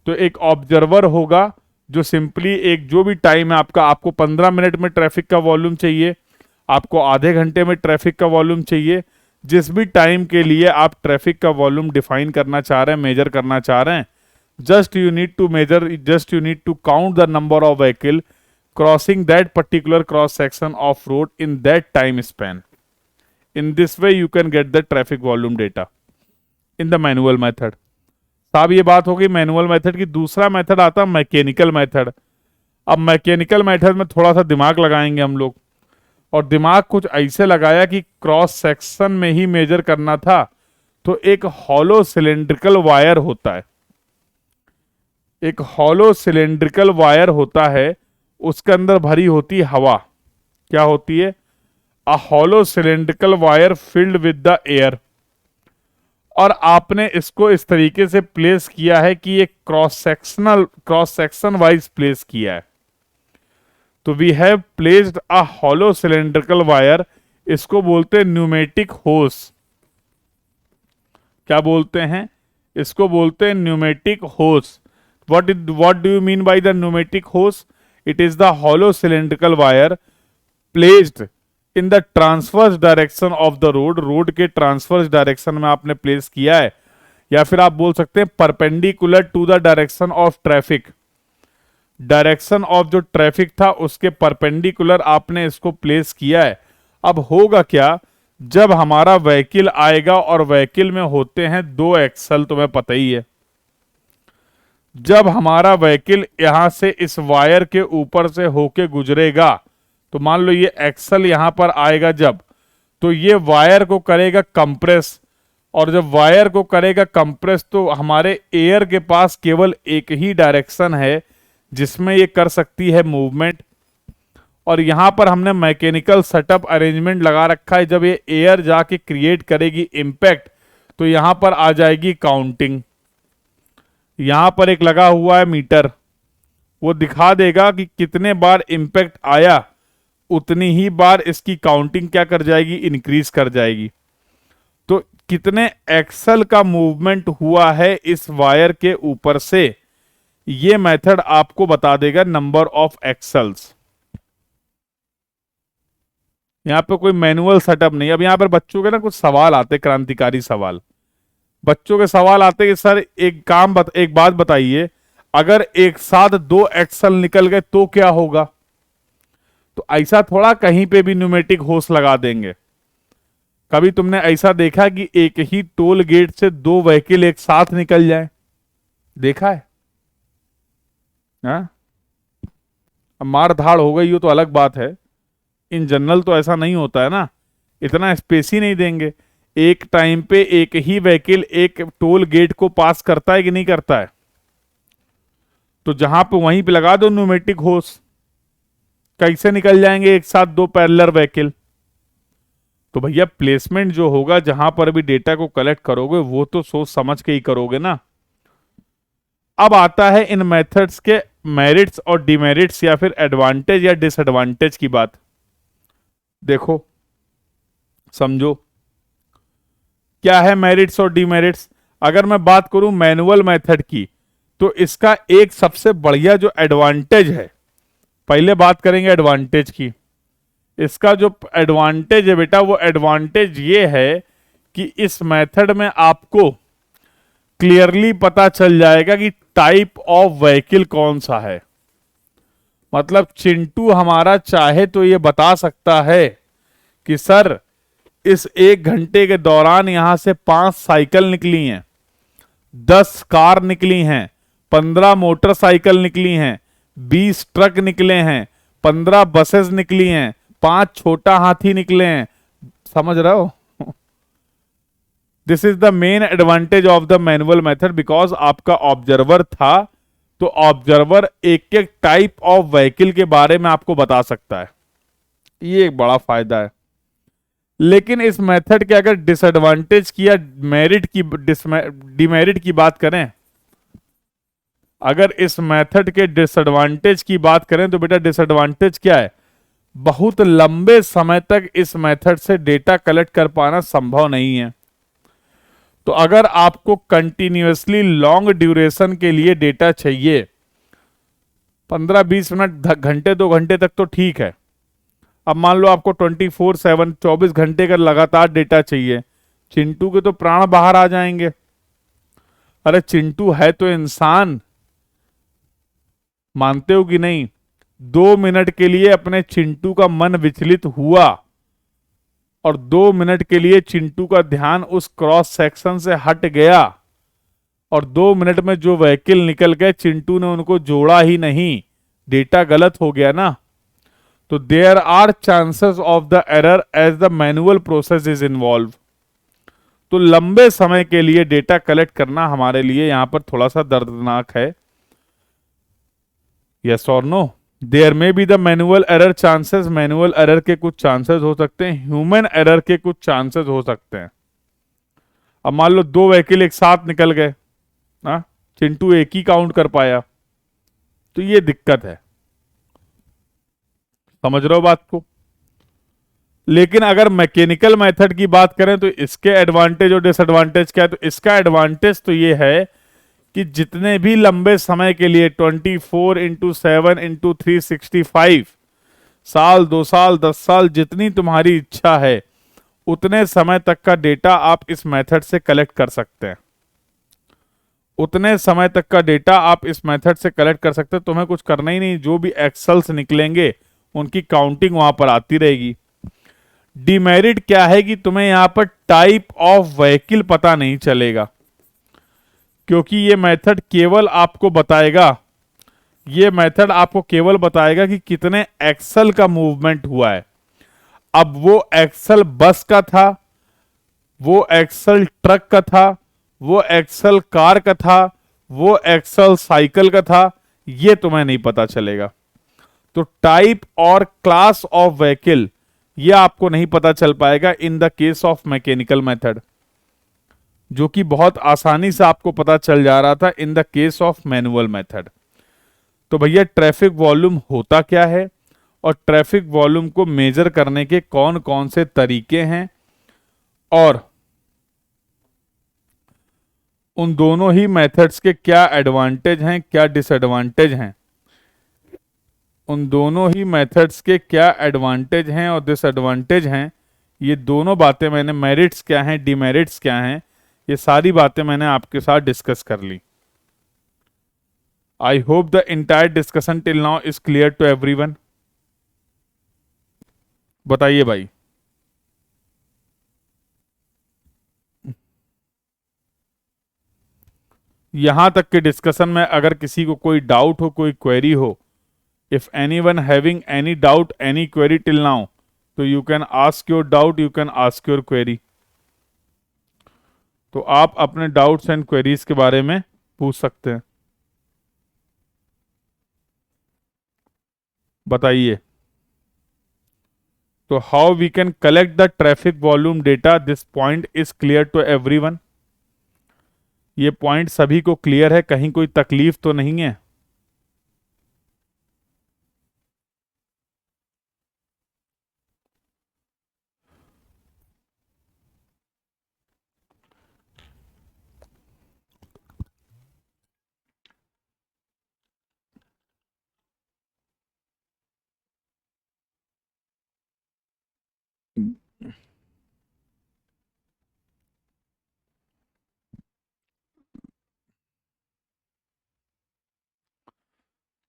तो एक ऑब्जर्वर होगा जो सिंपली एक, जो भी टाइम है आपका, आपको 15 मिनट में ट्रैफिक का वॉल्यूम चाहिए, आपको आधे घंटे में ट्रैफिक का वॉल्यूम चाहिए, जिस भी टाइम के लिए आप ट्रैफिक का वॉल्यूम डिफाइन करना चाह रहे हैं, मेजर करना चाह रहे हैं, just you need to count the number of vehicle crossing that particular cross section of road in that time span. In this way you can get the traffic volume data in the manual method. साहब ये बात होगी manual method की। दूसरा method आता है mechanical method. अब mechanical method में थोड़ा सा दिमाग लगाएंगे हम लोग, और दिमाग कुछ ऐसे लगाया कि क्रॉस सेक्शन में ही मेजर करना था, तो एक हॉलो सिलेंड्रिकल वायर होता है, एक हॉलो सिलेंड्रिकल वायर होता है, उसके अंदर भरी होती हवा। क्या होती है, अ hollow cylindrical wire filled with the air. और आपने इसको इस तरीके से प्लेस किया है कि ये क्रॉस सेक्शन वाइज प्लेस किया है। तो we have placed a hollow cylindrical wire, इसको बोलते हैं न्यूमेटिक होस। क्या बोलते हैं, इसको बोलते हैं pneumatic hose. What do you mean by the pneumatic hose? It is the hollow cylindrical wire placed in the transverse direction of the road. Road के ट्रांसवर्स डायरेक्शन में आपने प्लेस किया है, या फिर आप बोल सकते हैं perpendicular to the direction of traffic. Direction of जो ट्रैफिक था उसके परपेंडिकुलर आपने इसको प्लेस किया है। अब होगा क्या, जब हमारा व्हीकल आएगा, और व्हीकल में होते हैं 2 एक्सल, तुम्हें पता ही है। जब हमारा व्हीकल यहां से इस वायर के ऊपर से होके गुजरेगा, तो मान लो ये एक्सल यहां पर आएगा जब, तो ये वायर को करेगा कंप्रेस, और जब वायर को करेगा कंप्रेस तो हमारे एयर के पास केवल एक ही डायरेक्शन है जिसमें ये कर सकती है मूवमेंट। और यहां पर हमने मैकेनिकल सेटअप अरेंजमेंट लगा रखा है, जब ये एयर जाके क्रिएट करेगी इंपैक्ट, तो यहां पर आ जाएगी काउंटिंग। यहां पर एक लगा हुआ है मीटर, वो दिखा देगा कि कितने बार इंपैक्ट आया, उतनी ही बार इसकी काउंटिंग क्या कर जाएगी, इंक्रीज कर जाएगी। तो कितने एक्सल का मूवमेंट हुआ है इस वायर के ऊपर से, ये मेथड आपको बता देगा नंबर ऑफ एक्सल्स। यहाँ पे कोई मैनुअल सेटअप नहीं। अब यहाँ पर बच्चों के ना कुछ सवाल आते, क्रांतिकारी सवाल। बच्चों के सवाल आते कि सर एक बात बताइए, अगर एक साथ दो एक्सल निकल गए तो क्या होगा? तो ऐसा थोड़ा कहीं पे भी न्यूमेटिक होस लगा देंगे। कभी तुमने ऐसा देखा कि एक ही टोल गेट से दो व्हीकल एक साथ निकल जाए? देखा है? हाँ? अब मार धाड़ हो गई हो तो अलग बात है, इन जनरल तो ऐसा नहीं होता है ना, इतना स्पेस ही नहीं देंगे। एक टाइम पे एक ही व्हीकल एक टोल गेट को पास करता है कि नहीं करता है? तो जहां पे वहीं पे लगा दो न्यूमेटिक होस, कैसे निकल जाएंगे एक साथ दो पैरेलल व्हीकल? तो भैया प्लेसमेंट जो होगा, जहां पर भी डेटा को कलेक्ट करोगे वो तो सोच समझ के ही करोगे ना। अब आता है इन मेथड्स के मेरिट्स और डिमेरिट्स या फिर एडवांटेज या डिसएडवांटेज की बात। देखो, समझो क्या है मेरिट्स और डिमेरिट्स। अगर मैं बात करूं मैनुअल मेथड की, तो इसका एक सबसे बढ़िया जो एडवांटेज है, पहले बात करेंगे एडवांटेज की। इसका जो एडवांटेज है बेटा, वो एडवांटेज ये है कि इस मेथड में आपको क्लियरली पता चल जाएगा कि टाइप ऑफ व्हीकल कौन सा है। मतलब चिंटू हमारा चाहे तो ये बता सकता है कि सर इस 1 घंटे के दौरान यहां से 5 साइकिल निकली हैं, 10 कार निकली हैं, 15 मोटरसाइकिल निकली हैं, 20 ट्रक निकले हैं, 15 बसेस निकली हैं, 5 छोटा हाथी निकले हैं। समझ रहे हो? This is the main advantage of the manual method, because आपका ऑब्जर्वर था, तो ऑब्जर्वर एक एक टाइप ऑफ व्हीकल के बारे में आपको बता सकता है। ये एक बड़ा फायदा है। लेकिन इस मेथड के अगर डिसएडवांटेज की या मेरिट की डिमेरिट की बात करें, अगर इस मेथड के डिसएडवांटेज की बात करें तो बेटा डिसएडवांटेज क्या है? बहुत लंबे समय तक इस मेथड से डेटा कलेक्ट कर पाना संभव नहीं है। तो अगर आपको कंटिन्यूअसली लॉन्ग ड्यूरेशन के लिए डेटा चाहिए, 15-20 मिनट, घंटे 2 घंटे तक तो ठीक है। अब मान लो आपको 24/7 24 घंटे का लगातार डेटा चाहिए, चिंटू के तो प्राण बाहर आ जाएंगे। अरे चिंटू है तो इंसान, मानते हो कि नहीं? 2 मिनट के लिए अपने चिंटू का मन विचलित हुआ और 2 मिनट के लिए चिंटू का ध्यान उस क्रॉस सेक्शन से हट गया, और 2 मिनट में जो व्हीकल निकल गए चिंटू ने उनको जोड़ा ही नहीं, डेटा गलत हो गया ना। तो there are chances of the error as the manual process is involve. तो लंबे समय के लिए डेटा कलेक्ट करना हमारे लिए यहां पर थोड़ा सा दर्दनाक है। यस और नो? देयर में be the manual error chances, manual error के कुछ चांसेस हो सकते हैं, ह्यूमन एरर के कुछ चांसेस हो सकते हैं। अब मान लो 2 व्हीकल एक साथ निकल गए, ना चिंटू एक ही काउंट कर पाया, तो ये दिक्कत है। समझ रहे हो बात को? लेकिन अगर मैकेनिकल मेथड की बात करें तो इसके एडवांटेज और डिसएडवांटेज क्या है? तो इसका एडवांटेज तो ये है कि जितने भी लंबे समय के लिए 24/7/365 साल, 2 साल, 10 साल, जितनी तुम्हारी इच्छा है उतने समय तक का डेटा आप इस मेथड से कलेक्ट कर सकते हैं। उतने समय तक का डेटा आप इस मेथड से कलेक्ट कर सकते हैं। तुम्हें कुछ करना ही नहीं, जो भी एक्सेल्स निकलेंगे उनकी काउंटिंग वहां पर आती रहेगी। डिमेरिट क्या है कि तुम्हें यहां पर टाइप ऑफ व्हीकल पता नहीं चलेगा, क्योंकि ये मेथड केवल आपको बताएगा, ये मेथड आपको केवल बताएगा कि कितने एक्सल का मूवमेंट हुआ है। अब वो एक्सल बस का था, वो एक्सल ट्रक का था, वो एक्सल कार का था, वो एक्सल साइकिल का था, ये तुम्हें नहीं पता चलेगा। तो टाइप और क्लास ऑफ व्हीकल ये आपको नहीं पता चल पाएगा इन the case of mechanical method, जो कि बहुत आसानी से आपको पता चल जा रहा था इन the case of manual method. तो भैया ट्रैफिक वॉल्यूम होता क्या है और ट्रैफिक वॉल्यूम को मेजर करने के कौन कौन से तरीके हैं, और उन दोनों ही मेथड्स के क्या एडवांटेज हैं, क्या डिसएडवांटेज हैं, उन दोनों ही मेथड्स के क्या एडवांटेज हैं और डिसएडवांटेज हैं, ये दोनों बातें मैंने, मेरिट्स क्या हैं, डिमेरिट्स क्या हैं, ये सारी बातें मैंने आपके साथ डिस्कस कर ली। I hope the entire discussion till now is clear to everyone. बताइए भाई। यहां तक के डिस्कशन में अगर किसी को कोई डाउट हो, कोई क्वेरी हो, if anyone having any doubt, any query till now, तो you can ask your doubt, you can ask your query. तो आप अपने डाउट्स एंड क्वेरीज के बारे में पूछ सकते हैं। बताइए। तो how we can collect the traffic volume data, this point is clear to everyone. ये पॉइंट सभी को क्लियर है, कहीं कोई तकलीफ तो नहीं है।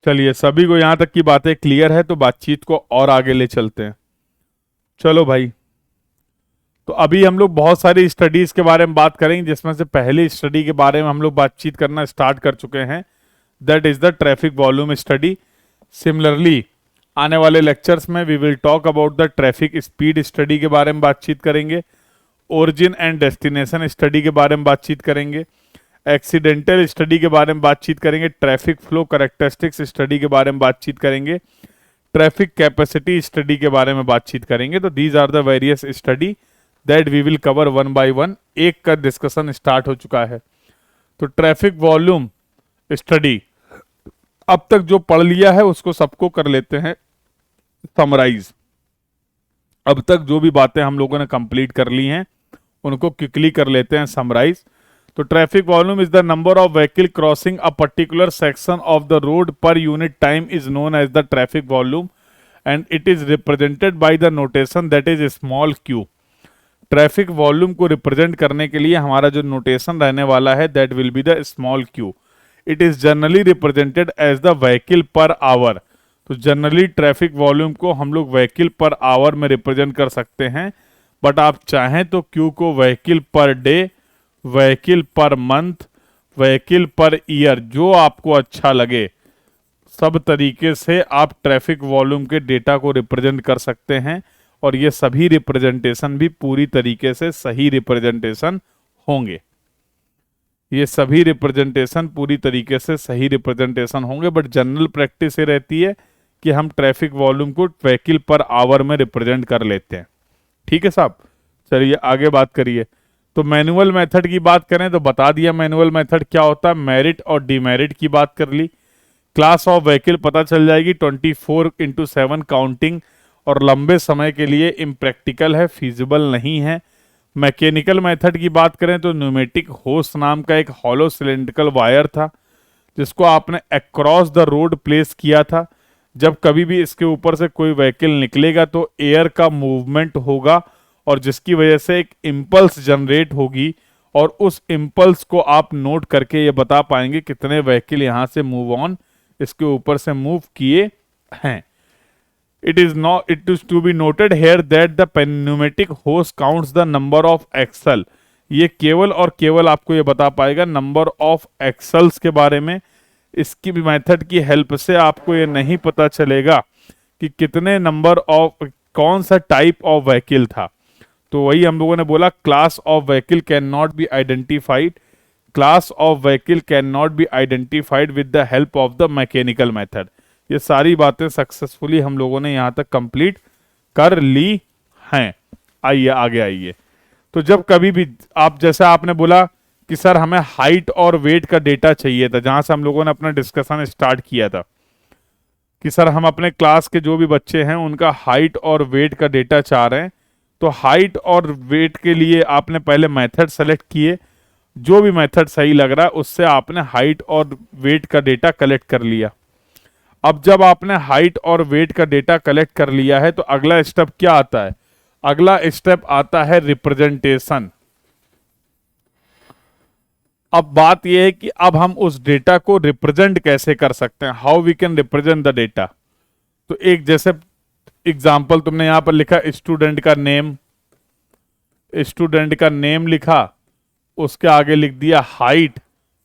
चलिए, सभी को यहां तक की बातें क्लियर है, तो बातचीत को और आगे ले चलते हैं। चलो भाई। तो अभी हम लोग बहुत सारी स्टडीज के बारे में बात करेंगे, जिसमें से पहली स्टडी के बारे में हम लोग बातचीत करना स्टार्ट कर चुके हैं, that is the traffic volume study. Similarly आने वाले लेक्चर्स में we will talk about the traffic speed study के बारे में बातचीत करेंगे, ओरिजिन एंड डेस्टिनेशन स्टडी के बारे में बातचीत करेंगे, एक्सीडेंटल स्टडी के बारे में बातचीत करेंगे, ट्रैफिक फ्लो कैरेक्टरिस्टिक्स स्टडी के बारे में बातचीत करेंगे, ट्रैफिक कैपेसिटी स्टडी के बारे में बातचीत करेंगे। तो these are the various study that we will cover one by one. एक का डिस्कशन स्टार्ट हो चुका है। तो ट्रैफिक वॉल्यूम स्टडी अब तक जो पढ़ लिया है उसको सबको कर लेते हैं समराइज। अब तक जो भी बातें हम लोगों ने कंप्लीट कर ली हैं उनको क्विकली कर लेते हैं समराइज। तो traffic volume is the number of vehicle crossing a particular section of the road per unit time is known as the traffic volume and it is represented by the notation that is small Q. Traffic volume को represent करने के लिए हमारा जो notation रहने वाला है that will be the small Q. It is generally represented as the vehicle per hour. तो जनरली ट्रैफिक वॉल्यूम को हम लोग व्हीकल पर आवर में रिप्रेजेंट कर सकते हैं, बट आप चाहें तो क्यू को vehicle per day, vehicle per month, vehicle per year, जो आपको अच्छा लगे सब तरीके से आप ट्रैफिक वॉल्यूम के डेटा को रिप्रेजेंट कर सकते हैं। और ये सभी रिप्रेजेंटेशन भी पूरी तरीके से सही रिप्रेजेंटेशन होंगे। ये सभी रिप्रेजेंटेशन पूरी तरीके से सही रिप्रेजेंटेशन होंगे, बट जनरल प्रैक्टिस ये रहती है कि हम ट्रैफिक वॉल्यूम को व्हीकल पर आवर में रिप्रेजेंट कर लेते हैं। ठीक है साहब। चलिए आगे बात करिए। तो मैनुअल मेथड की बात करें तो बता दिया मैनुअल मेथड क्या होता है, मेरिट और डिमेरिट की बात कर ली। क्लास ऑफ व्हीकल पता चल जाएगी, 24/7 काउंटिंग और लंबे समय के लिए इम्प्रैक्टिकल है, फिजिबल नहीं है। मैकेनिकल मेथड की बात करें तो न्यूमेटिक होस नाम का एक हॉलो सिलेंड्रिकल वायर था जिसको आपने अक्रॉस द रोड प्लेस किया था। जब कभी भी इसके ऊपर से कोई व्हीकल निकलेगा तो एयर का मूवमेंट होगा और जिसकी वजह से एक इम्पल्स जनरेट होगी और उस इम्पल्स को आप नोट करके ये बता पाएंगे कितने व्हीकल यहाँ से मूव ऑन इसके ऊपर से मूव किए हैं। It is to be noted here that the pneumatic hose counts the number of axle। ये केवल और केवल आपको ये बता पाएगा नंबर ऑफ एक्सल्स के बारे में। इसकी भी मेथड की हेल्प से आपको ये नहीं पता चलेगा कि कितने नंबर ऑफ कौन सा टाइप ऑफ व्हीकल था। तो वही हम लोगों ने बोला, class of vehicle can not be identified, class of vehicle can not be identified with the help of the mechanical method. ये सारी बातें सक्सेसफुली हम लोगों ने यहां तक कंप्लीट कर ली हैं। आइए आगे आइए। तो जब कभी भी आप, जैसा आपने बोला कि सर हमें हाइट और वेट का डेटा चाहिए था, जहां से हम लोगों ने अपना डिस्कशन स्टार्ट किया था कि सर हम अपने क्लास के जो भी बच्चे हैं उनका हाइट और वेट का डेटा चाह रहे हैं। तो हाइट और वेट के लिए आपने पहले मेथड सेलेक्ट किए, जो भी मेथड सही लग रहा है उससे आपने हाइट और वेट का डेटा कलेक्ट कर लिया। अब जब आपने हाइट और वेट का डेटा कलेक्ट कर लिया है तो अगला स्टेप क्या आता है? अगला स्टेप आता है रिप्रेजेंटेशन। अब बात यह है कि अब हम उस डेटा को रिप्रेजेंट कैसे कर सकते हैं, how we can represent the data. तो एक जैसे एग्जाम्पल तुमने यहां पर लिखा स्टूडेंट का नेम, स्टूडेंट का नेम लिखा, उसके आगे लिख दिया हाइट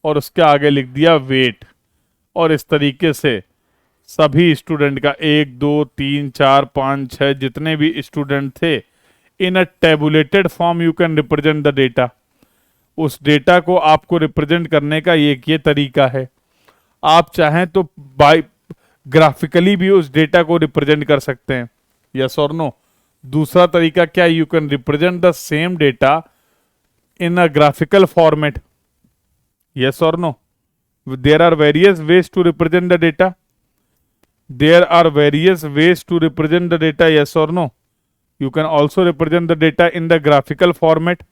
और उसके आगे लिख दिया वेट, और इस तरीके से सभी स्टूडेंट का 1 2 3 4 5 6 जितने भी स्टूडेंट थे, in a tabulated form you can represent the data. उस डेटा को आपको रिप्रेजेंट करने का ये तरीका है। आप चाहें तो बाय ग्राफिकली भी उस डेटा को रिप्रेजेंट कर सकते हैं, यस और नो। दूसरा तरीका क्या, you can represent the same data in a graphical format, yes और no. There are various ways to represent the data, there are various ways to represent the data, yes और no. You can also represent the data in the graphical format,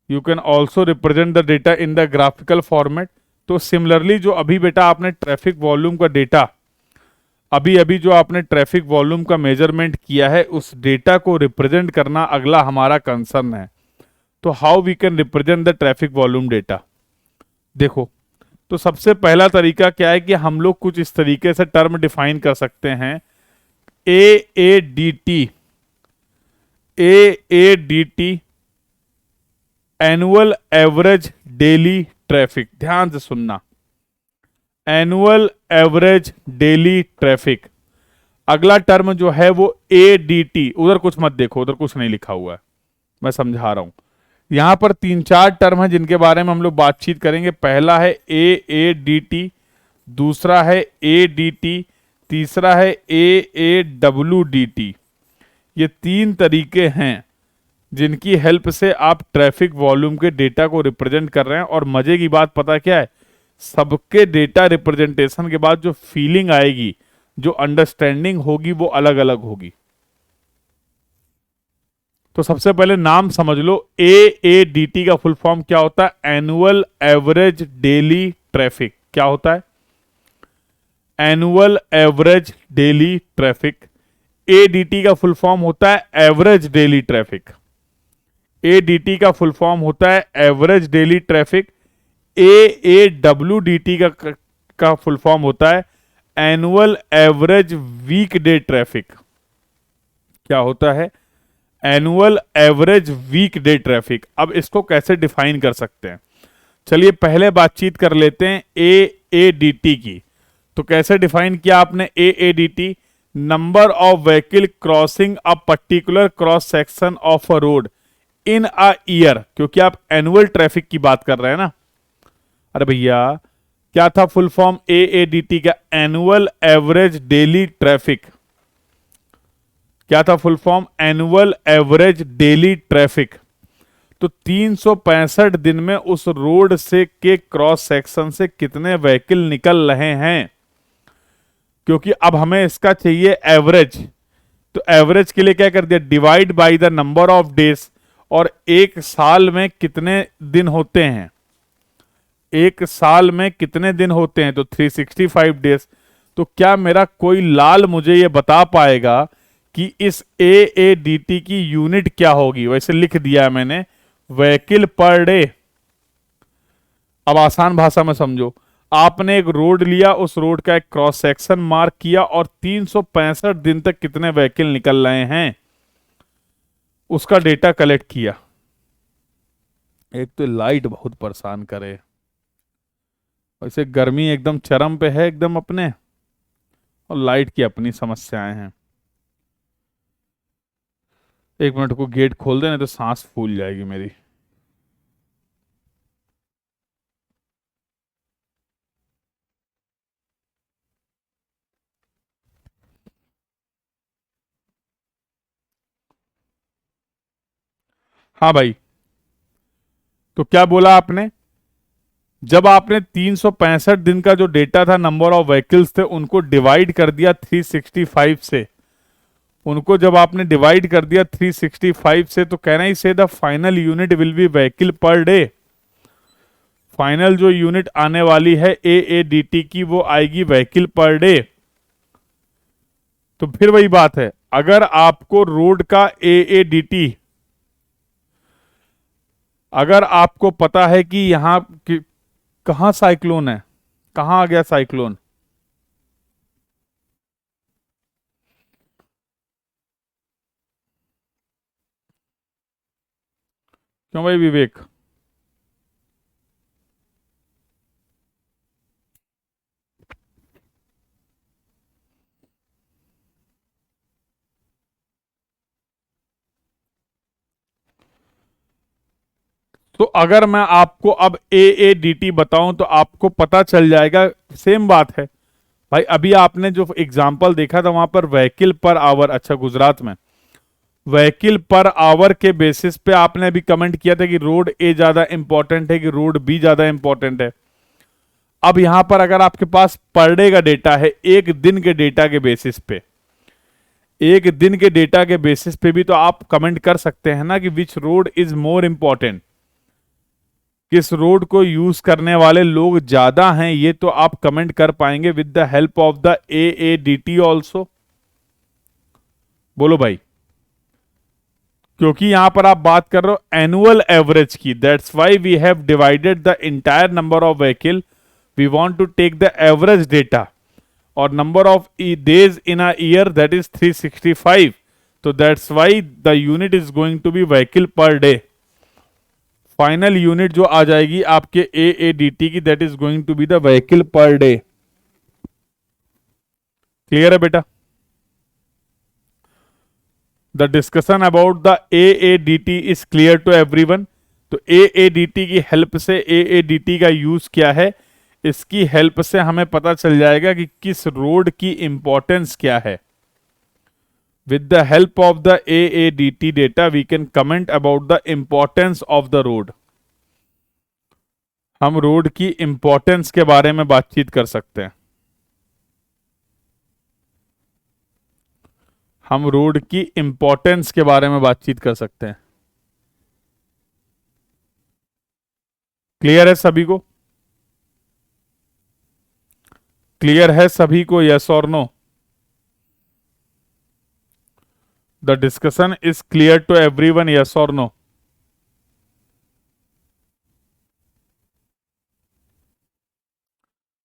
you can also represent the data in the graphical format. तो similarly जो अभी बेटा आपने traffic volume का data, अभी अभी जो आपने ट्रैफिक वॉल्यूम का मेजरमेंट किया है, उस डेटा को रिप्रेजेंट करना अगला हमारा कंसर्न है। तो how we can represent the traffic volume data. देखो, तो सबसे पहला तरीका क्या है कि हम लोग कुछ इस तरीके से टर्म डिफाइन कर सकते हैं, AADT, AADT annual average daily traffic. ध्यान से सुनना, एनुअल एवरेज डेली ट्रैफिक। अगला टर्म जो है वो ADT, उधर कुछ मत देखो, उधर कुछ नहीं लिखा हुआ है, मैं समझा रहा हूं। यहां पर 3-4 टर्म है जिनके बारे में हम लोग बातचीत करेंगे। पहला है AADT, दूसरा है ADT, तीसरा है AAWDT। ये 3 तरीके हैं जिनकी हेल्प से आप ट्रैफिक वॉल्यूम के डेटा को रिप्रेजेंट कर रहे हैं। और मजे की बात पता क्या है, सबके डेटा रिप्रेजेंटेशन के बाद जो फीलिंग आएगी, जो अंडरस्टैंडिंग होगी, वो अलग अलग होगी। तो सबसे पहले नाम समझ लो, AADT का फुल फॉर्म क्या होता है? Annual average daily traffic. क्या होता है? Annual average daily traffic. ADT का फुल फॉर्म होता है एवरेज डेली ट्रैफिक। ADT का फुल फॉर्म होता है एवरेज डेली ट्रैफिक। AAWDT का फुल फॉर्म होता है annual average week day traffic. क्या होता है? Annual average week day traffic. अब इसको कैसे डिफाइन कर सकते हैं, चलिए पहले बातचीत कर लेते हैं AADT की। तो कैसे डिफाइन किया आपने AADT? Number of vehicle crossing a particular cross section of a road in a year, क्योंकि आप एनुअल ट्रैफिक की बात कर रहे हैं ना। अरे भैया, क्या था फुल फॉर्म AADT का? Annual average daily traffic. क्या था full form? Annual average daily traffic. तो 365 दिन में उस रोड से के क्रॉस सेक्शन से कितने व्हीकल निकल रहे हैं, क्योंकि अब हमें इसका चाहिए एवरेज। तो एवरेज के लिए क्या कर दिया? Divide by the number of days. और एक साल में कितने दिन होते हैं? एक साल में कितने दिन होते हैं? तो 365 डेज। तो क्या मेरा कोई लाल मुझे ये बता पाएगा कि इस AADT की यूनिट क्या होगी? वैसे लिख दिया है मैंने, व्हीकल पर डे। अब आसान भाषा में समझो, आपने एक रोड लिया, उस रोड का एक क्रॉस सेक्शन मार्क किया और 365 दिन तक कितने व्हीकल निकल रहे हैं उसका डेटा कलेक्ट किया। एक तो लाइट बहुत परेशान करे, वैसे गर्मी एकदम चरम पे है एकदम अपने, और लाइट की अपनी समस्याएं हैं। 1 मिनट को गेट खोल देना तो सांस फूल जाएगी मेरी। हाँ भाई, तो क्या बोला आपने? जब आपने 365 दिन का जो डेटा था, नंबर ऑफ व्हीकल्स थे, उनको डिवाइड कर दिया 365 से, उनको जब आपने डिवाइड कर दिया 365 से, तो कहना ही से the final unit will be vehicle per day. Final जो यूनिट आने वाली है AADT की वो आएगी व्हीकल पर डे। तो फिर वही बात है, अगर आपको रोड का AADT, अगर आपको पता है कि यहां कहां साइक्लोन है, कहां आ गया साइक्लोन, क्यों भाई विवेक? तो अगर मैं आपको अब AADT बताऊं तो आपको पता चल जाएगा। सेम बात है भाई, अभी आपने जो एग्जांपल देखा था वहां पर व्हीकल पर आवर, अच्छा गुजरात में व्हीकल पर आवर के बेसिस पे आपने अभी कमेंट किया था कि रोड ए ज्यादा इंपॉर्टेंट है कि रोड बी ज्यादा इंपॉर्टेंट है। अब यहां पर अगर आपके पास पर डे का डेटा है, एक दिन के डेटा के बेसिस पे, एक दिन के डेटा के बेसिस पे भी तो आप कमेंट कर सकते हैं ना कि विच रोड इज मोर इंपॉर्टेंट, किस रोड को यूज करने वाले लोग ज्यादा हैं, ये तो आप कमेंट कर पाएंगे with the help of the AADT also. बोलो भाई, क्योंकि यहां पर आप बात कर रहे हो एनुअल एवरेज की, that's why we have divided the entire number of vehicle, we want to take the average data, और number of days in a year that is 365, तो that's why the unit is going to be vehicle per day. Final unit जो आ जाएगी आपके AADT की, that is going to be the vehicle per day. Clear है बेटा? The discussion about the AADT is clear to everyone. तो AADT की help से, AADT का यूज क्या है, इसकी हेल्प से हमें पता चल जाएगा कि किस रोड की इंपॉर्टेंस क्या है। With the help of the AADT data we can comment about the importance of the road. हम रोड की इंपॉर्टेंस के बारे में बातचीत कर सकते हैं, हम रोड की इंपॉर्टेंस के बारे में बातचीत कर सकते हैं। क्लियर है सभी को? क्लियर है सभी को, यस और no? The discussion is clear to everyone, yes और no?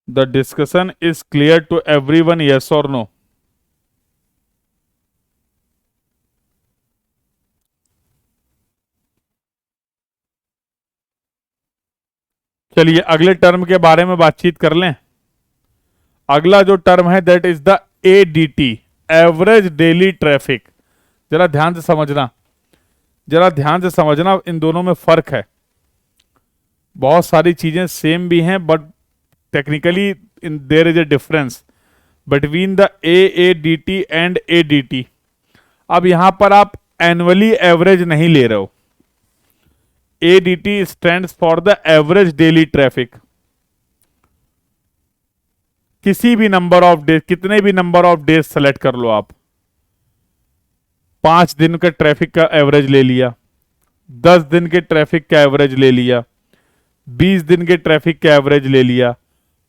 The discussion is clear to everyone, yes और नो? चलिए अगले टर्म के बारे में बातचीत कर लें। अगला जो टर्म है that is the ADT, average daily traffic. जरा ध्यान से समझना, जरा ध्यान से समझना, इन दोनों में फर्क है। बहुत सारी चीजें सेम भी हैं but technically in their is a difference between the AADT and ADT। अब यहां पर आप एनुअली एवरेज नहीं ले रहे हो। ADT stands for the average daily traffic. किसी भी नंबर ऑफ डेज, कितने भी नंबर ऑफ डेज सेलेक्ट कर लो आप, 5 दिन का ट्रैफिक का एवरेज ले लिया, 10 दिन के ट्रैफिक का एवरेज ले लिया, 20 दिन के ट्रैफिक का एवरेज ले लिया,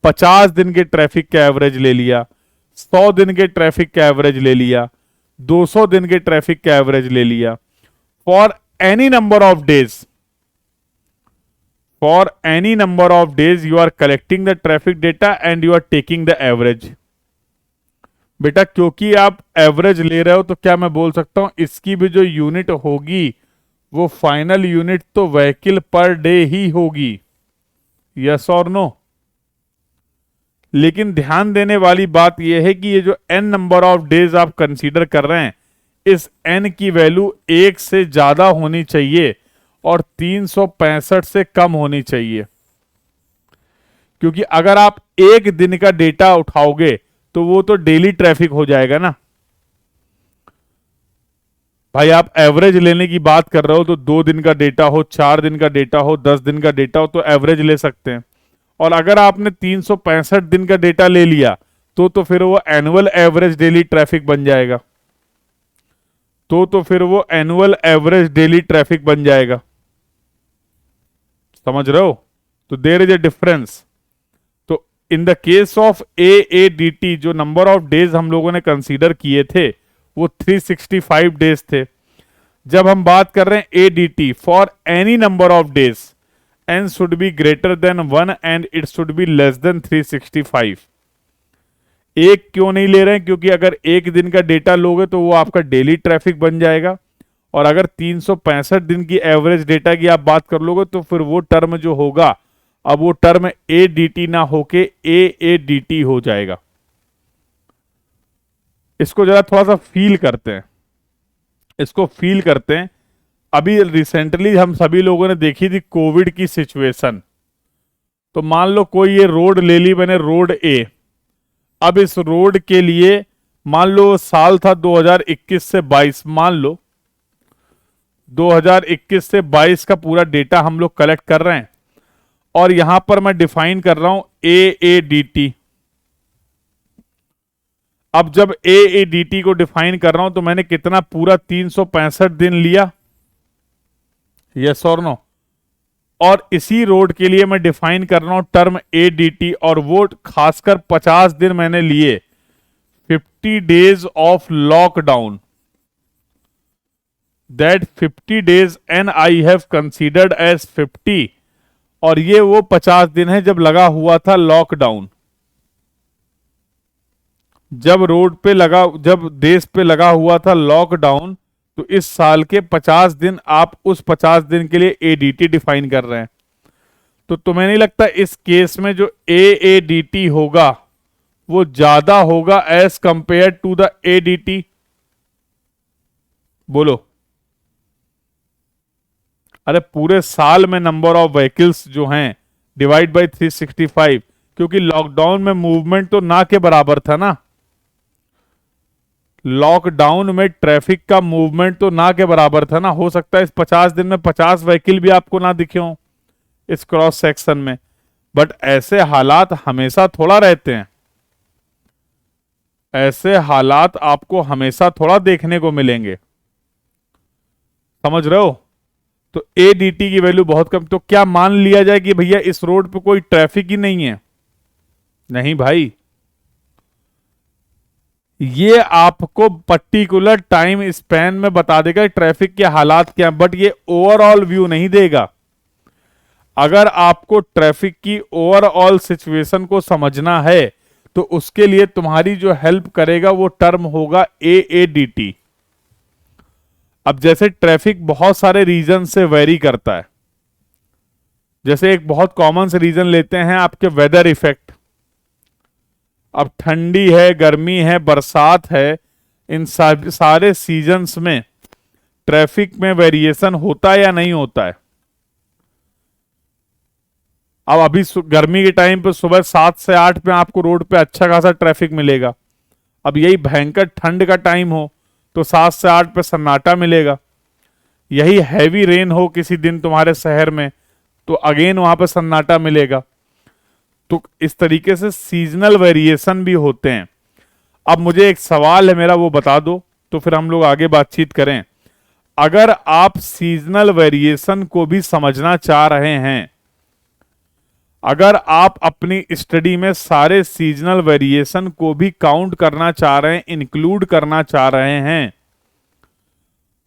50 दिन के ट्रैफिक का एवरेज ले लिया, 100 दिन के ट्रैफिक का एवरेज ले लिया, 200 दिन के ट्रैफिक का एवरेज ले लिया। For any number of days, for any number of days you are collecting the traffic data and you are taking the average। बेटा क्योंकि आप एवरेज ले रहे हो तो क्या मैं बोल सकता हूं इसकी भी जो यूनिट होगी वो फाइनल यूनिट तो व्हीकल पर डे ही होगी, यस और नो? लेकिन ध्यान देने वाली बात यह है कि ये जो n नंबर ऑफ डेज आप कंसीडर कर रहे हैं, इस n की वैल्यू 1 से ज्यादा होनी चाहिए और 365 से कम होनी चाहिए। क्योंकि अगर आप एक दिन का डेटा उठाओगे तो वो तो डेली ट्रैफिक हो जाएगा ना भाई। आप एवरेज लेने की बात कर रहे हो तो 2 दिन का डेटा हो, 4 दिन का डेटा हो, 10 दिन का डेटा हो तो एवरेज ले सकते हैं। और अगर आपने 365 दिन का डेटा ले लिया तो फिर वो एनुअल एवरेज डेली ट्रैफिक बन जाएगा, तो फिर वो एनुअल एवरेज डेली ट्रैफिक बन जाएगा। समझ रहे हो? तो देयर इज ए डिफरेंस। तो in the case of AADT जो नंबर ऑफ डेज हम लोगों ने कंसीडर किए थे वो 365 डेज थे। जब हम बात कर रहे हैं ADT, for any number of days n should be greater than 1 and it should be less than 365। एक क्यों नहीं ले रहे हैं? क्योंकि अगर एक दिन का डेटा लोगे तो वो आपका डेली ट्रैफिक बन जाएगा, और अगर 365 दिन की एवरेज डेटा की आप बात कर लोगे तो फिर वो टर्म जो होगा, अब वो टर्म ADT ना होके AADT हो जाएगा। इसको जरा थोड़ा सा फील करते हैं, इसको फील करते हैं। अभी रिसेंटली हम सभी लोगों ने देखी थी कोविड की सिचुएशन। तो मान लो कोई ये रोड ले ली मैंने, रोड A। अब इस रोड के लिए मान लो साल था 2021 से 22, मान लो 2021 से 22 का पूरा डेटा हम लोग कलेक्ट कर रहे हैं, और यहां पर मैं डिफाइन कर रहा हूं AADT। अब जब AADT को डिफाइन कर रहा हूं तो मैंने कितना, पूरा 365 दिन लिया, यस और नो। और इसी रोड के लिए मैं डिफाइन कर रहा हूं टर्म ADT, और वो खासकर 50 दिन मैंने लिए, 50 days of lockdown. That 50 days and I have considered as 50, और ये वो 50 दिन है जब लगा हुआ था लॉकडाउन। जब रोड पे लगा, जब देश पे लगा हुआ था लॉकडाउन, तो इस साल के 50 दिन आप उस 50 दिन के लिए ADT डिफाइन कर रहे हैं। तो तुम्हें नहीं लगता इस केस में जो AADT होगा वो ज्यादा होगा as compare to the ADT? बोलो। अरे पूरे साल में नंबर ऑफ व्हीकल्स जो हैं डिवाइड बाय 365, क्योंकि लॉकडाउन में मूवमेंट तो ना के बराबर था ना। लॉकडाउन में ट्रैफिक का मूवमेंट तो ना के बराबर था ना। हो सकता है इस 50 दिन में 50 व्हीकल भी आपको ना दिखे हों इस क्रॉस सेक्शन में, बट ऐसे हालात हमेशा थोड़ा रहते हैं, ऐसे हालात आपको हमेशा थोड़ा देखने को मिलेंगे, समझ रहे हो? तो ADT की वैल्यू बहुत कम। तो क्या मान लिया जाए कि भैया इस रोड पे कोई ट्रैफिक ही नहीं है? नहीं भाई, ये आपको पर्टिकुलर टाइम स्पैन में बता देगा ट्रैफिक के हालात क्या हैं, बट ये ओवरऑल व्यू नहीं देगा। अगर आपको ट्रैफिक की ओवरऑल सिचुएशन को समझना है तो उसके लिए तुम्हारी जो हेल्प करेगा वो टर्म होगा AADT। अब जैसे ट्रैफिक बहुत सारे रीजन से वेरी करता है, जैसे एक बहुत कॉमन से रीजन लेते हैं आपके वेदर इफेक्ट। अब ठंडी है, गर्मी है, बरसात है, इन सारे सीजन्स में ट्रैफिक में वेरिएशन होता है या नहीं होता है? अब अभी गर्मी के टाइम पे सुबह 7 से 8 में आपको रोड पे अच्छा खासा ट्रैफिक मिलेगा। अब यही भयंकर ठंड का टाइम हो तो 7 से 8 पे सन्नाटा मिलेगा। यही हैवी रेन हो किसी दिन तुम्हारे शहर में तो अगेन वहां पे सन्नाटा मिलेगा। तो इस तरीके से सीजनल वेरिएशन भी होते हैं। अब मुझे एक सवाल है मेरा, वो बता दो तो फिर हम लोग आगे बातचीत करें। अगर आप सीजनल वेरिएशन को भी समझना चाह रहे हैं, अगर आप अपनी स्टडी में सारे सीजनल वेरिएशन को भी काउंट करना चाह रहे हैं, इंक्लूड करना चाह रहे हैं,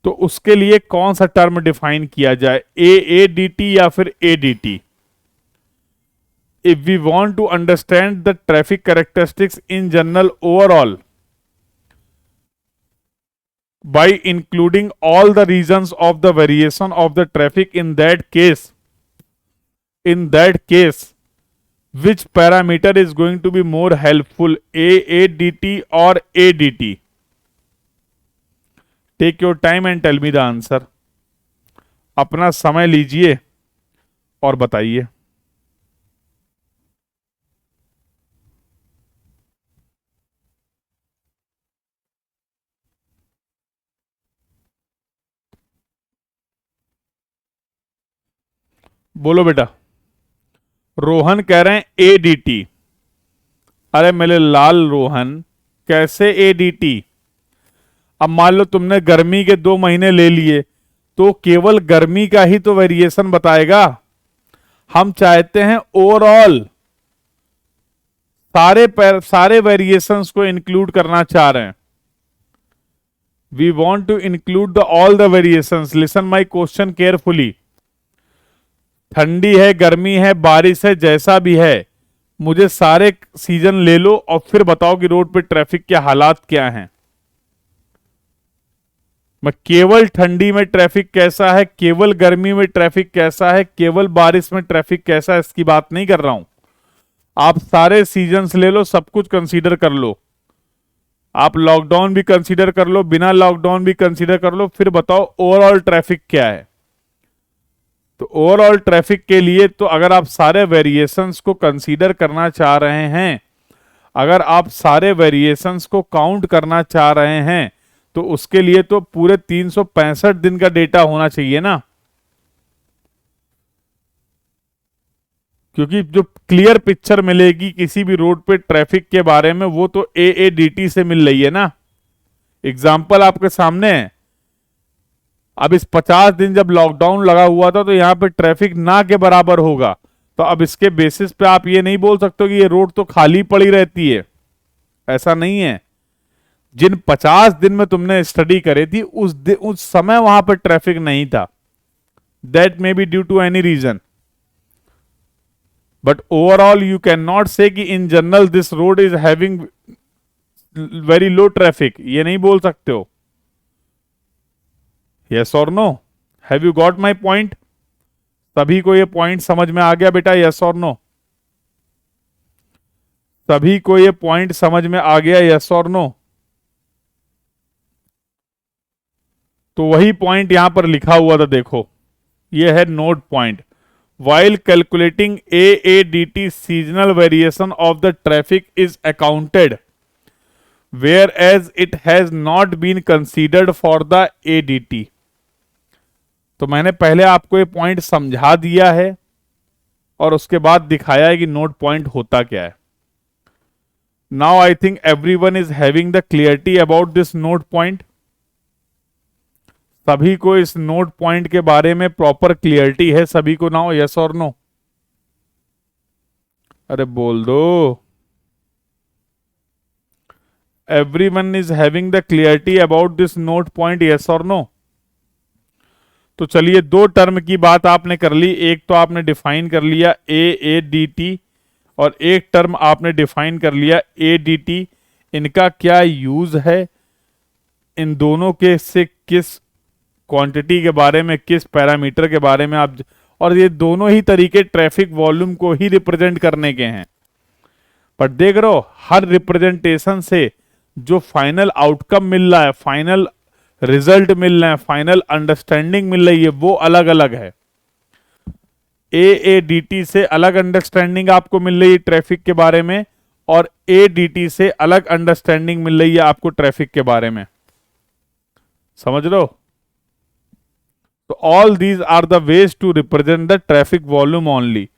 तो उसके लिए कौन सा टर्म डिफाइन किया जाए, AADT या फिर ADT? If we want to understand the traffic characteristics in general overall by including all the reasons of the variation of the traffic, in that case, which parameter is going to be more helpful, AADT or ADT? Take your time and tell me the answer. अपना समय लीजिए और बताइए। बोलो बेटा। रोहन कह रहे हैं ADT। अरे मेरे लाल रोहन, कैसे ADT? अब मान लो तुमने गर्मी के 2 महीने ले लिए तो केवल गर्मी का ही तो वेरिएशन बताएगा। हम चाहते हैं ओवरऑल सारे वेरिएशंस को इंक्लूड करना चाह रहे हैं। We want to include the all the variations. Listen my question carefully. ठंडी है, गर्मी है, बारिश है, जैसा भी है, मुझे सारे सीजन ले लो और फिर बताओ कि रोड पे ट्रैफिक के हालात क्या हैं। मैं केवल ठंडी में ट्रैफिक कैसा है, केवल गर्मी में ट्रैफिक कैसा है, केवल बारिश में ट्रैफिक कैसा है, इसकी बात नहीं कर रहा हूं। आप सारे सीजन्स ले लो, सब कुछ कंसीडर कर लो। आप लॉकडाउन भी कंसीडर कर लो, बिना लॉकडाउन भी कंसीडर कर लो, फिर बताओ ओवरऑल ट्रैफिक क्या है। तो ओवरऑल ट्रैफिक के लिए तो अगर आप सारे वेरिएशंस को कंसीडर करना चाह रहे हैं, अगर आप सारे वेरिएशंस को काउंट करना चाह रहे हैं, तो उसके लिए तो पूरे 365 दिन का डेटा होना चाहिए ना। क्योंकि जो क्लियर पिक्चर मिलेगी किसी भी रोड पे ट्रैफिक के बारे में, वो तो AADT से मिल रही है ना। एग्जाम्पल आपके सामने है। अब इस 50 दिन जब लॉकडाउन लगा हुआ था तो यहां पे ट्रैफिक ना के बराबर होगा, तो अब इसके बेसिस पे आप ये नहीं बोल सकते कि ये रोड तो खाली पड़ी रहती है। ऐसा नहीं है। जिन 50 दिन में तुमने स्टडी करी थी उस समय वहां पर ट्रैफिक नहीं था। That may be due to any reason, but overall you can not say कि in general this road is having very low traffic, ये नहीं बोल सकते हो। यस और no? Have you got my point? सभी को ये पॉइंट समझ में आ गया बेटा? यस और नो? सभी को ये पॉइंट समझ में आ गया? यस और नो? तो वही पॉइंट यहां पर लिखा हुआ था, देखो ये है note point. While calculating AADT, seasonal variation of the traffic is accounted, whereas it has not been considered for the ADT। तो मैंने पहले आपको ये पॉइंट समझा दिया है और उसके बाद दिखाया है कि नोट पॉइंट होता क्या है। Now I think everyone is having the clarity about this note point. सभी को इस नोट पॉइंट के बारे में प्रॉपर क्लियरिटी है सभी को नाउ? यस और नो? अरे बोल दो। Everyone is having the clarity about this note point? Yes और नो? तो चलिए, दो टर्म की बात आपने कर ली। एक तो आपने डिफाइन कर लिया AADT और एक टर्म आपने डिफाइन कर लिया ADT। इनका क्या यूज है, इन दोनों के से किस क्वांटिटी के बारे में, किस पैरामीटर के बारे में आप, और ये दोनों ही तरीके ट्रैफिक वॉल्यूम को ही रिप्रेजेंट करने के हैं। पर देख रहे हो, हर रिप्रेजेंटेशन से जो फाइनल आउटकम मिल रहा है, फाइनल रिजल्ट मिल रहे हैं, फाइनल अंडरस्टैंडिंग मिल रही है, वो अलग अलग है। AADT से अलग अंडरस्टैंडिंग आपको मिल रही है ट्रैफिक के बारे में, और ADT से अलग अंडरस्टैंडिंग मिल रही है आपको ट्रैफिक के बारे में। समझ लो? तो all these are the ways to represent the traffic volume only.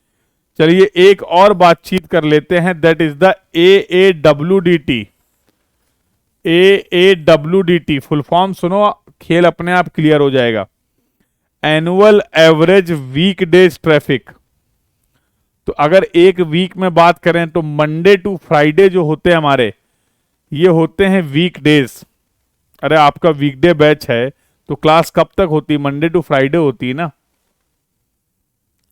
चलिए एक और बातचीत कर लेते हैं, that is the AAWDT। AAWDT full form सुनो, खेल अपने आप क्लियर हो जाएगा। Annual average week days traffic. तो अगर एक वीक में बात करें तो मंडे टू फ्राइडे जो होते हैं हमारे, ये होते हैं वीक डेज। अरे आपका वीकडे बैच है तो क्लास कब तक होती है? मंडे टू फ्राइडे होती है ना।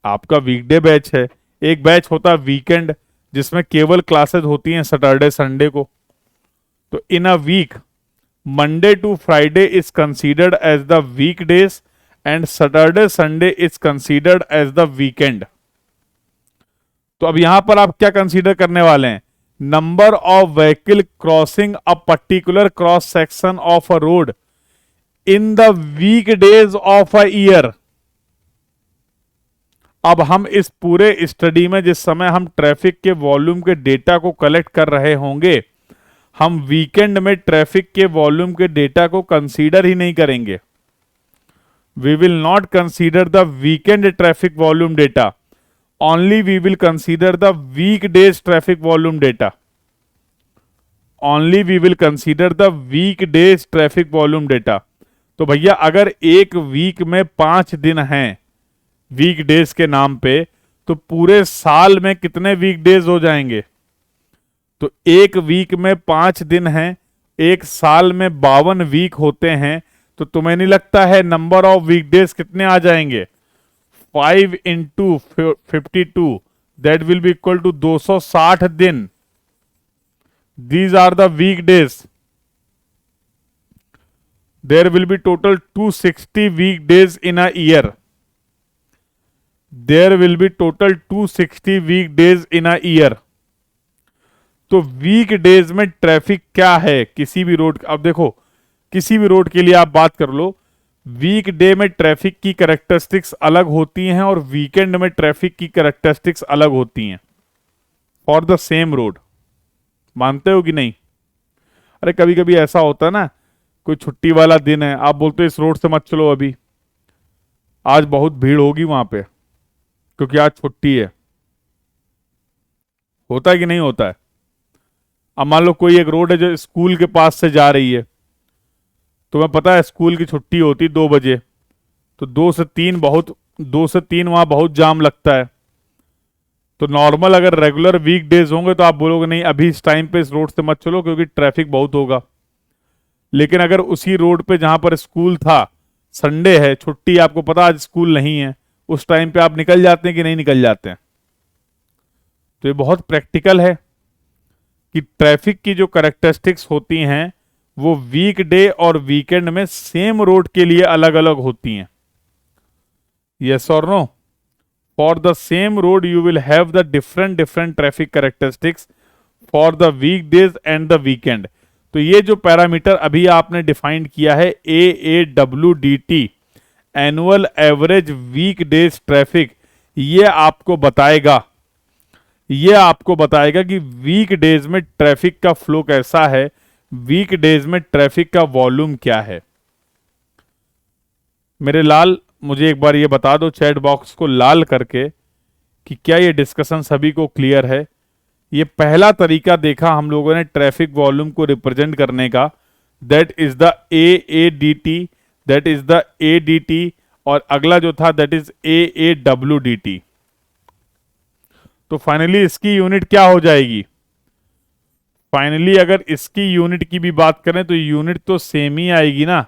आपका वीकडे बैच है, एक बैच होता है वीकेंड जिसमें केवल क्लासेस होती हैं सैटरडे संडे को। तो in a week Monday to Friday is considered as the week days and Saturday Sunday is considered as the weekend. तो अब यहां पर आप क्या कंसीडर करने वाले हैं? Number of vehicle crossing a particular cross section of a road in the week days of a year. अब हम इस पूरे स्टडी में जिस समय हम ट्रैफिक के वॉल्यूम के डेटा को कलेक्ट कर रहे होंगे, हम वीकेंड में ट्रैफिक के वॉल्यूम के डेटा को कंसीडर ही नहीं करेंगे। We will not consider the weekend traffic volume data, only we will consider the week days traffic volume data. Only we will consider the week days traffic volume data. तो भैया अगर एक week में 5 दिन हैं वीक डेज के नाम पे, तो पूरे साल में कितने वीकडेज हो जाएंगे? तो एक वीक में 5 दिन है, एक साल में 52 वीक होते हैं। तो तुम्हें नहीं लगता है नंबर ऑफ वीकडेज कितने आ जाएंगे? 5 into 52, that will be equal to 260 दिन। These are the weekdays. There will be total 260 weekdays in a year. There will be total 260 weekdays in a year. तो वीक डेज में traffic क्या है किसी भी road? अब देखो, किसी भी रोड के लिए आप बात कर लो, वीक डे में ट्रैफिक की कैरेक्टरिस्टिक्स अलग होती हैं और वीकेंड में ट्रैफिक की कैरेक्टरिस्टिक्स अलग होती हैं फॉर द सेम रोड। मानते हो कि नहीं? अरे कभी कभी ऐसा होता है ना, कोई छुट्टी वाला दिन है, आप बोलते हो इस रोड से मत चलो अभी, आज बहुत भीड़ होगी वहां पे क्योंकि आज छुट्टी है। होता है कि नहीं होता है? अब मान लो कोई एक रोड है जो स्कूल के पास से जा रही है, तुम्हें पता है स्कूल की छुट्टी होती 2 बजे, तो 2 से 3 बहुत, 2 से 3 वहां बहुत जाम लगता है। तो नॉर्मल अगर रेगुलर वीक डेज होंगे तो आप बोलोगे नहीं अभी इस टाइम पे इस रोड से मत चलो क्योंकि ट्रैफिक बहुत होगा। लेकिन अगर उसी रोड पे जहां पर स्कूल था, संडे है, छुट्टी, आपको पता आज स्कूल नहीं है, उस टाइम पे आप निकल जाते हैं कि नहीं निकल जाते हैं? तो ये बहुत प्रैक्टिकल है कि ट्रैफिक की जो कैरेक्टरिस्टिक्स होती हैं वो वीक डे और वीकेंड में सेम रोड के लिए अलग अलग होती हैं। यस और no? For the same road you will have the different different traffic characteristics for the week days and the weekend. तो ये जो पैरामीटर अभी आपने डिफाइन किया है AAWDT, annual average week days traffic, ये आपको बताएगा कि वीक डेज में ट्रैफिक का फ्लो कैसा है, वीक डेज में ट्रैफिक का वॉल्यूम क्या है। मेरे लाल, मुझे एक बार ये बता दो चैट बॉक्स को लाल करके कि क्या ये डिस्कशन सभी को क्लियर है। ये पहला तरीका देखा हम लोगों ने ट्रैफिक वॉल्यूम को रिप्रेजेंट करने का, that is the AADT, that is the ADT, और अगला जो था दैट इज AAWDT। तो फाइनली इसकी यूनिट क्या हो जाएगी? फाइनली अगर इसकी यूनिट की भी बात करें तो यूनिट तो सेम ही आएगी ना।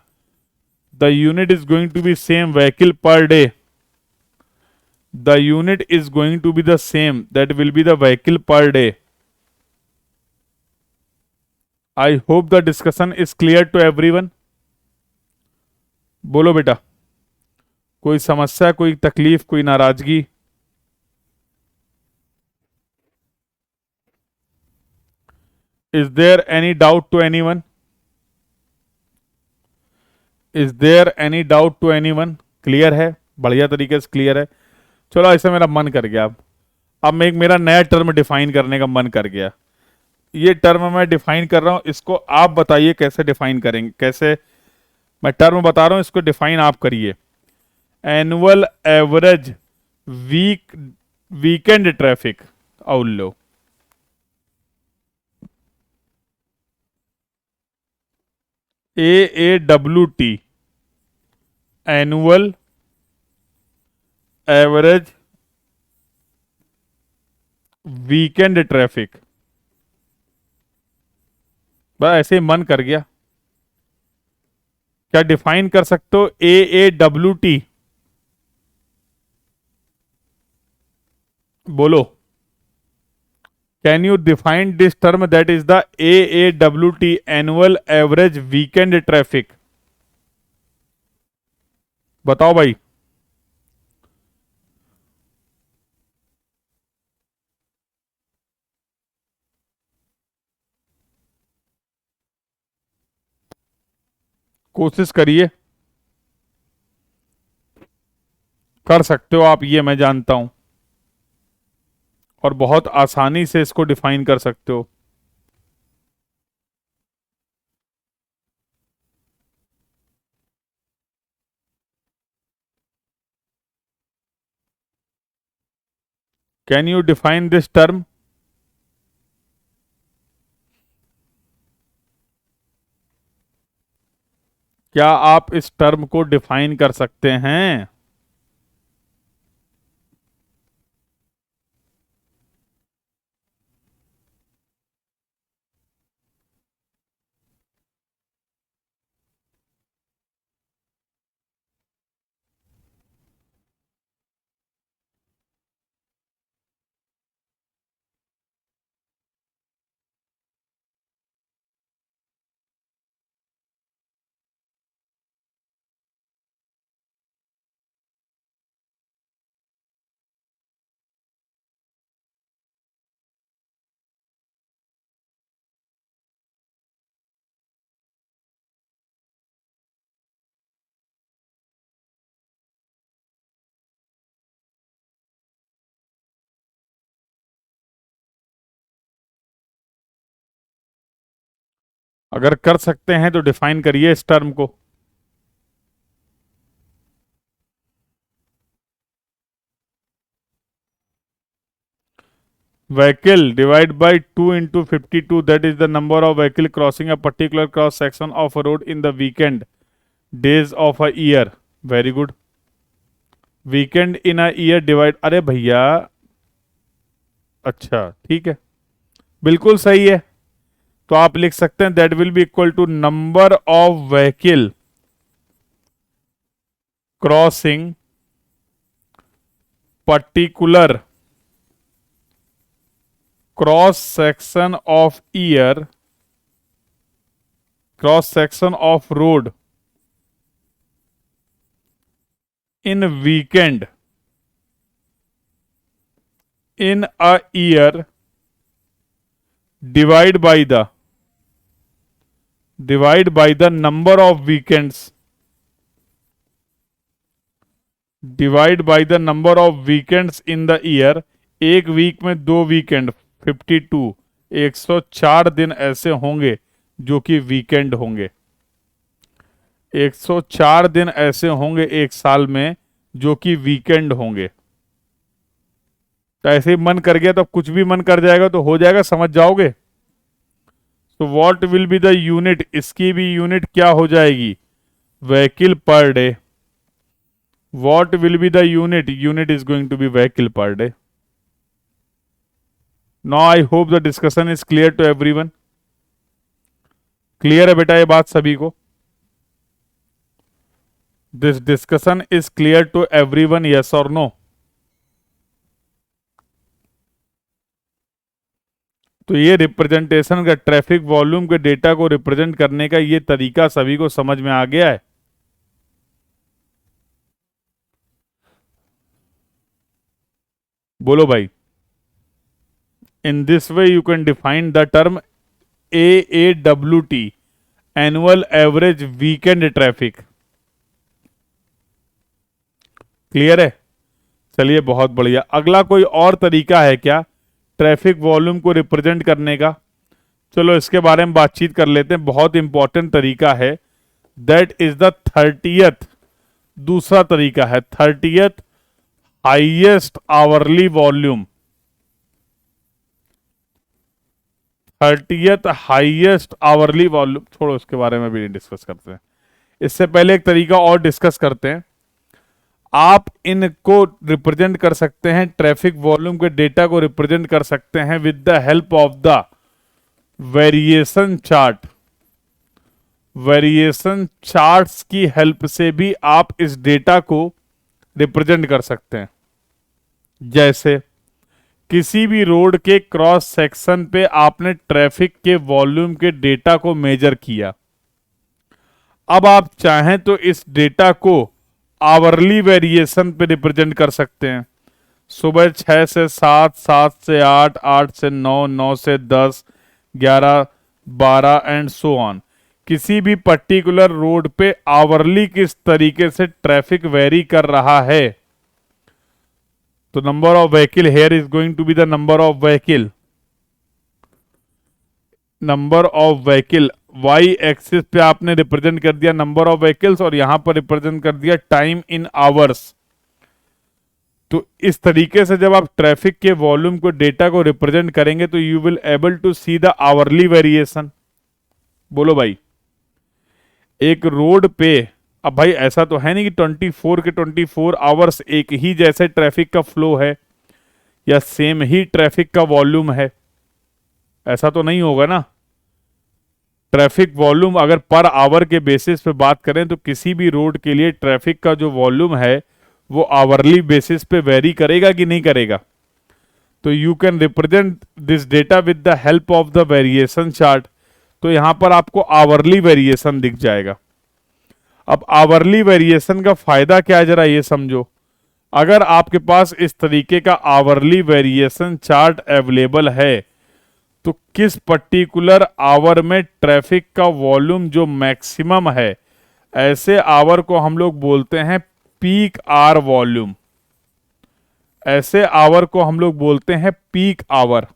The unit is going to be same, vehicle per day. The unit is going to be the same, that will be the vehicle per day. I hope the discussion is clear to everyone. बोलो बेटा, कोई समस्या, कोई तकलीफ, कोई नाराजगी? Is there any doubt to anyone? Is there any doubt to anyone? Clear है? बढ़िया तरीके से क्लियर है। चलो, ऐसे मेरा मन कर गया। अब मैं एक मेरा नया टर्म डिफाइन करने का मन कर गया। ये टर्म मैं डिफाइन कर रहा हूं, इसको आप बताइए कैसे डिफाइन करेंगे। कैसे? मैं टर्म बता रहा हूं, इसको डिफाइन आप करिए। एनुअल एवरेज वीकेंड ट्रैफिक, और लो AAWT, annual average weekend traffic. बस ऐसे ही मन कर गया। क्या डिफाइन कर सकते हो AAWT? बोलो, can you define this term that is the AAWT, annual average weekend traffic? बताओ भाई। कोशिश करिए, कर सकते हो आप, ये मैं जानता हूं, और बहुत आसानी से इसको डिफाइन कर सकते हो। Can you define this term? क्या आप इस टर्म को डिफाइन कर सकते हैं? अगर कर सकते हैं तो डिफाइन करिए इस टर्म को। Vehicle divide by 2 into 52, that is the number of vehicle crossing a particular cross section of a road in the weekend days of a year. Very good. Weekend in a year divide, अरे भैया, अच्छा ठीक है, बिल्कुल सही है। तो आप लिख सकते हैं that will be equal to number of vehicle crossing particular cross section of year, cross section of road in weekend in a year divide by the number of weekends, divide by the number of weekends in the year। एक week में 2 weekend, 52, 104 दिन ऐसे होंगे जो कि weekend होंगे। 104 दिन ऐसे होंगे एक साल में जो कि वीकेंड होंगे। तो ऐसे ही मन कर गया तो कुछ भी मन कर जाएगा तो हो जाएगा, समझ जाओगे। तो what will be the unit, इसकी भी यूनिट क्या हो जाएगी, vehicle per day. What will be the unit, unit is going to be vehicle per day. Now I hope the discussion is clear to everyone. Clear है बेटा ये बात सभी को? This discussion is clear to everyone, yes or no? तो ये representation का, traffic volume के डेटा को रिप्रेजेंट करने का ये तरीका सभी को समझ में आ गया है? बोलो भाई। इन this way you can define the term AAWT, annual average weekend traffic. Clear है? चलिए बहुत बढ़िया। अगला कोई और तरीका है क्या ट्रैफिक वॉल्यूम को रिप्रेजेंट करने का? चलो इसके बारे में बातचीत कर लेते हैं। बहुत इंपॉर्टेंट तरीका है, दैट इज द 30th, दूसरा तरीका है 30th highest hourly volume. 30th highest hourly volume, छोड़ो इसके बारे में भी डिस्कस करते हैं। इससे पहले एक तरीका और डिस्कस करते हैं। आप इनको रिप्रेजेंट कर सकते हैं, ट्रैफिक वॉल्यूम के डेटा को रिप्रेजेंट कर सकते हैं with the help of the variation chart. Variation charts की हेल्प से भी आप इस डेटा को रिप्रेजेंट कर सकते हैं। जैसे किसी भी रोड के क्रॉस सेक्शन पे आपने ट्रैफिक के वॉल्यूम के डेटा को मेजर किया। अब आप चाहें तो इस डेटा को आवरली वेरिएशन पे रिप्रेजेंट कर सकते हैं। सुबह 6 से 7, 7 से 8, 8 से 9, 9 से 10, 11, 12 एंड सो ऑन। किसी भी पर्टिकुलर रोड पे आवरली किस तरीके से ट्रैफिक वेरी कर रहा है। तो number of vehicle here is going to be the number of vehicle, number of vehicle. Y axis पे आपने रिप्रेजेंट कर दिया नंबर ऑफ व्हीकल्स और यहां पर रिप्रेजेंट कर दिया टाइम इन आवर्स। तो इस तरीके से जब आप ट्रैफिक के वॉल्यूम को, डेटा को रिप्रेजेंट करेंगे तो you will able to see the hourly variation. बोलो भाई। एक रोड पे, अब भाई ऐसा तो है नहीं कि 24 के 24 आवर्स एक ही जैसे ट्रैफिक का फ्लो है या सेम ही ट्रैफिक का वॉल्यूम है, ऐसा तो नहीं होगा ना। ट्रैफिक वॉल्यूम अगर पर आवर के बेसिस पे बात करें तो किसी भी रोड के लिए ट्रैफिक का जो वॉल्यूम है वो आवरली बेसिस पे वेरी करेगा कि नहीं करेगा। तो you can represent this data with the help of the variation chart. तो यहां पर आपको आवरली वेरिएशन दिख जाएगा। अब आवरली वेरिएशन का फायदा क्या है जरा ये समझो। अगर आपके पास इस तरीके का आवरली वेरिएशन चार्ट अवेलेबल है तो किस पर्टिकुलर आवर में ट्रैफिक का वॉल्यूम जो मैक्सिमम है, ऐसे आवर को हम लोग बोलते हैं पीक आवर वॉल्यूम। ऐसे आवर को हम लोग बोलते हैं पीक आवर।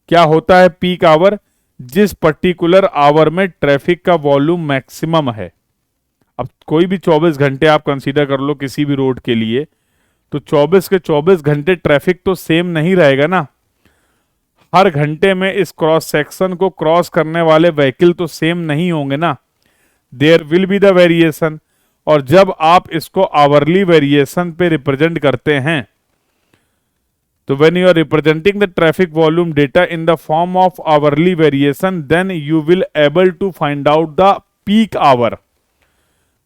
क्या होता है पीक आवर? जिस पर्टिकुलर आवर में ट्रैफिक का वॉल्यूम मैक्सिमम है। अब कोई भी 24 घंटे आप कंसीडर कर लो किसी भी रोड के लिए, तो 24 के 24 घंटे ट्रैफिक तो सेम नहीं रहेगा ना। हर घंटे में इस क्रॉस सेक्शन को क्रॉस करने वाले व्हीकल तो सेम नहीं होंगे ना, there will be the variation. और जब आप इसको आवरली वेरिएशन पे रिप्रेजेंट करते हैं, तो when you are representing the traffic volume data in the form of hourly variation, then you will able to find out the peak hour.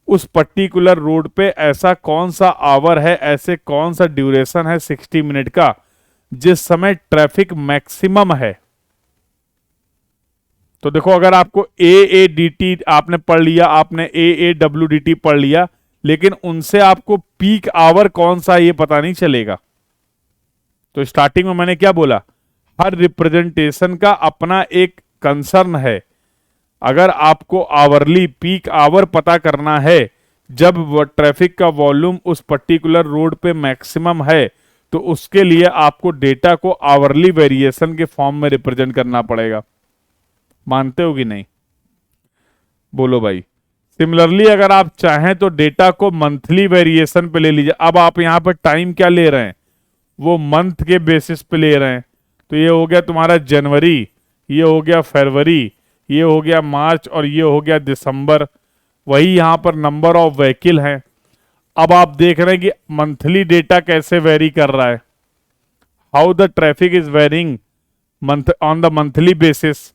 उस particular road पे ऐसा कौन सा आवर है, ऐसे कौन सा ड्यूरेशन है 60 मिनट का, जिस समय ट्रैफिक मैक्सिमम है। तो देखो, अगर आपको AADT आपने पढ़ लिया, आपने AAWDT पढ़ लिया, लेकिन उनसे आपको पीक आवर कौन सा ये पता नहीं चलेगा। तो स्टार्टिंग में मैंने क्या बोला, हर रिप्रेजेंटेशन का अपना एक कंसर्न है। अगर आपको आवरली पीक आवर पता करना है जब ट्रैफिक का वॉल्यूम उस पर्टिकुलर रोड पे मैक्सिमम है, तो उसके लिए आपको डेटा को आवरली वेरिएशन के फॉर्म में रिप्रेजेंट करना पड़ेगा। मानते हो कि नहीं, बोलो भाई। सिमिलरली अगर आप चाहें तो डेटा को मंथली वेरिएशन पे ले लीजिए। अब आप यहां पर टाइम क्या ले रहे हैं, वो मंथ के बेसिस पे ले रहे हैं। तो ये हो गया तुम्हारा जनवरी, ये हो गया फरवरी, ये हो गया मार्च और ये हो गया दिसंबर। वही यहां पर नंबर ऑफ व्हीकल है। अब आप देख रहे हैं कि मंथली डेटा कैसे वेरी कर रहा है, how the traffic is varying month on the monthly basis.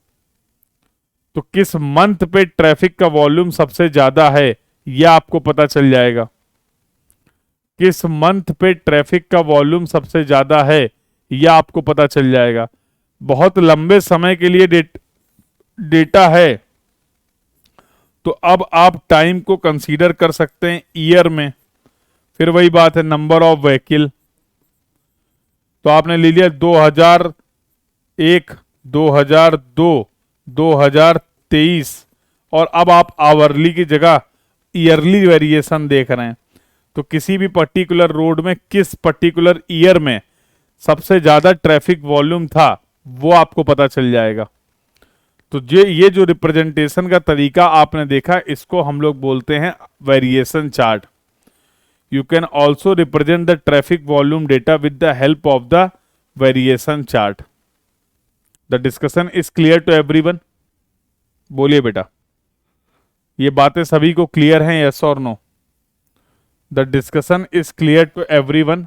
तो किस मंथ पे ट्रैफिक का वॉल्यूम सबसे ज्यादा है यह आपको पता चल जाएगा। किस मंथ पे ट्रैफिक का वॉल्यूम सबसे ज्यादा है यह आपको पता चल जाएगा। बहुत लंबे समय के लिए डेटा है, तो अब आप टाइम को कंसीडर कर सकते हैं ईयर में। फिर वही बात है, नंबर ऑफ व्हीकल, तो आपने ले लिया 2001, 2002, 2023, और अब आप आवरली की जगह ईयरली वेरिएशन देख रहे हैं। तो किसी भी पर्टिकुलर रोड में किस पर्टिकुलर ईयर में सबसे ज्यादा ट्रैफिक वॉल्यूम था वो आपको पता चल जाएगा। तो ये जो रिप्रेजेंटेशन का तरीका आपने देखा, इसको हम लोग बोलते हैं variation chart. You can also represent the traffic volume data with the help of the variation chart. The discussion is clear to everyone? बोलिए बेटा, ये बातें सभी को क्लियर हैं, यस और no? The discussion is clear to everyone?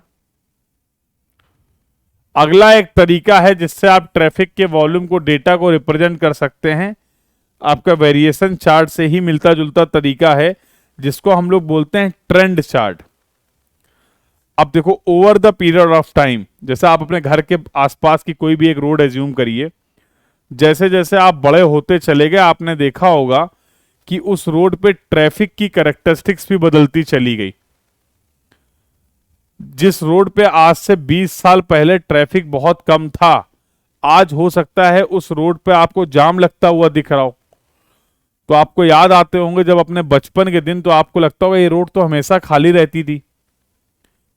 अगला एक तरीका है जिससे आप ट्रैफिक के वॉल्यूम को, डेटा को रिप्रेजेंट कर सकते हैं, आपका वेरिएशन चार्ट से ही मिलता जुलता तरीका है, जिसको हम लोग बोलते हैं ट्रेंड चार्ट। अब देखो, over the period of time, जैसे आप अपने घर के आसपास की कोई भी एक रोड एज्यूम करिए, जैसे जैसे आप बड़े होते चले गए, आपने देखा होगा कि उस रोड पे ट्रैफिक की कैरेक्टरिस्टिक्स भी बदलती चली गई। जिस रोड पे आज से 20 साल पहले ट्रैफिक बहुत कम था, आज हो सकता है उस रोड पे आपको जाम लगता हुआ दिख रहा हो। तो आपको याद आते होंगे जब अपने बचपन के दिन, तो आपको लगता होगा ये रोड तो हमेशा खाली रहती थी,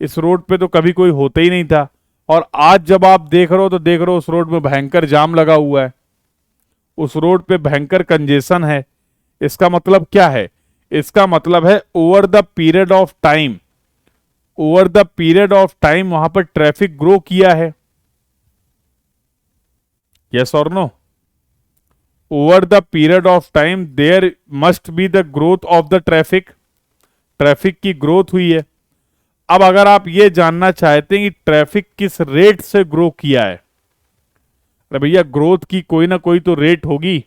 इस रोड पे तो कभी कोई होता ही नहीं था। और आज जब आप देख रहे हो तो देख रहे हो उस रोड में भयंकर जाम लगा हुआ है, उस रोड पे भयंकर कंजेशन है। इसका मतलब क्या है? इसका मतलब है over the period of time, over the period of time वहां पर ट्रैफिक ग्रो किया है। यस और no? Over the period of time there must be the growth of the traffic, traffic की ग्रोथ हुई है। अब अगर आप ये जानना चाहते हैं कि ट्रैफिक किस रेट से ग्रो किया है, अरे भैया ग्रोथ की कोई ना कोई तो रेट होगी।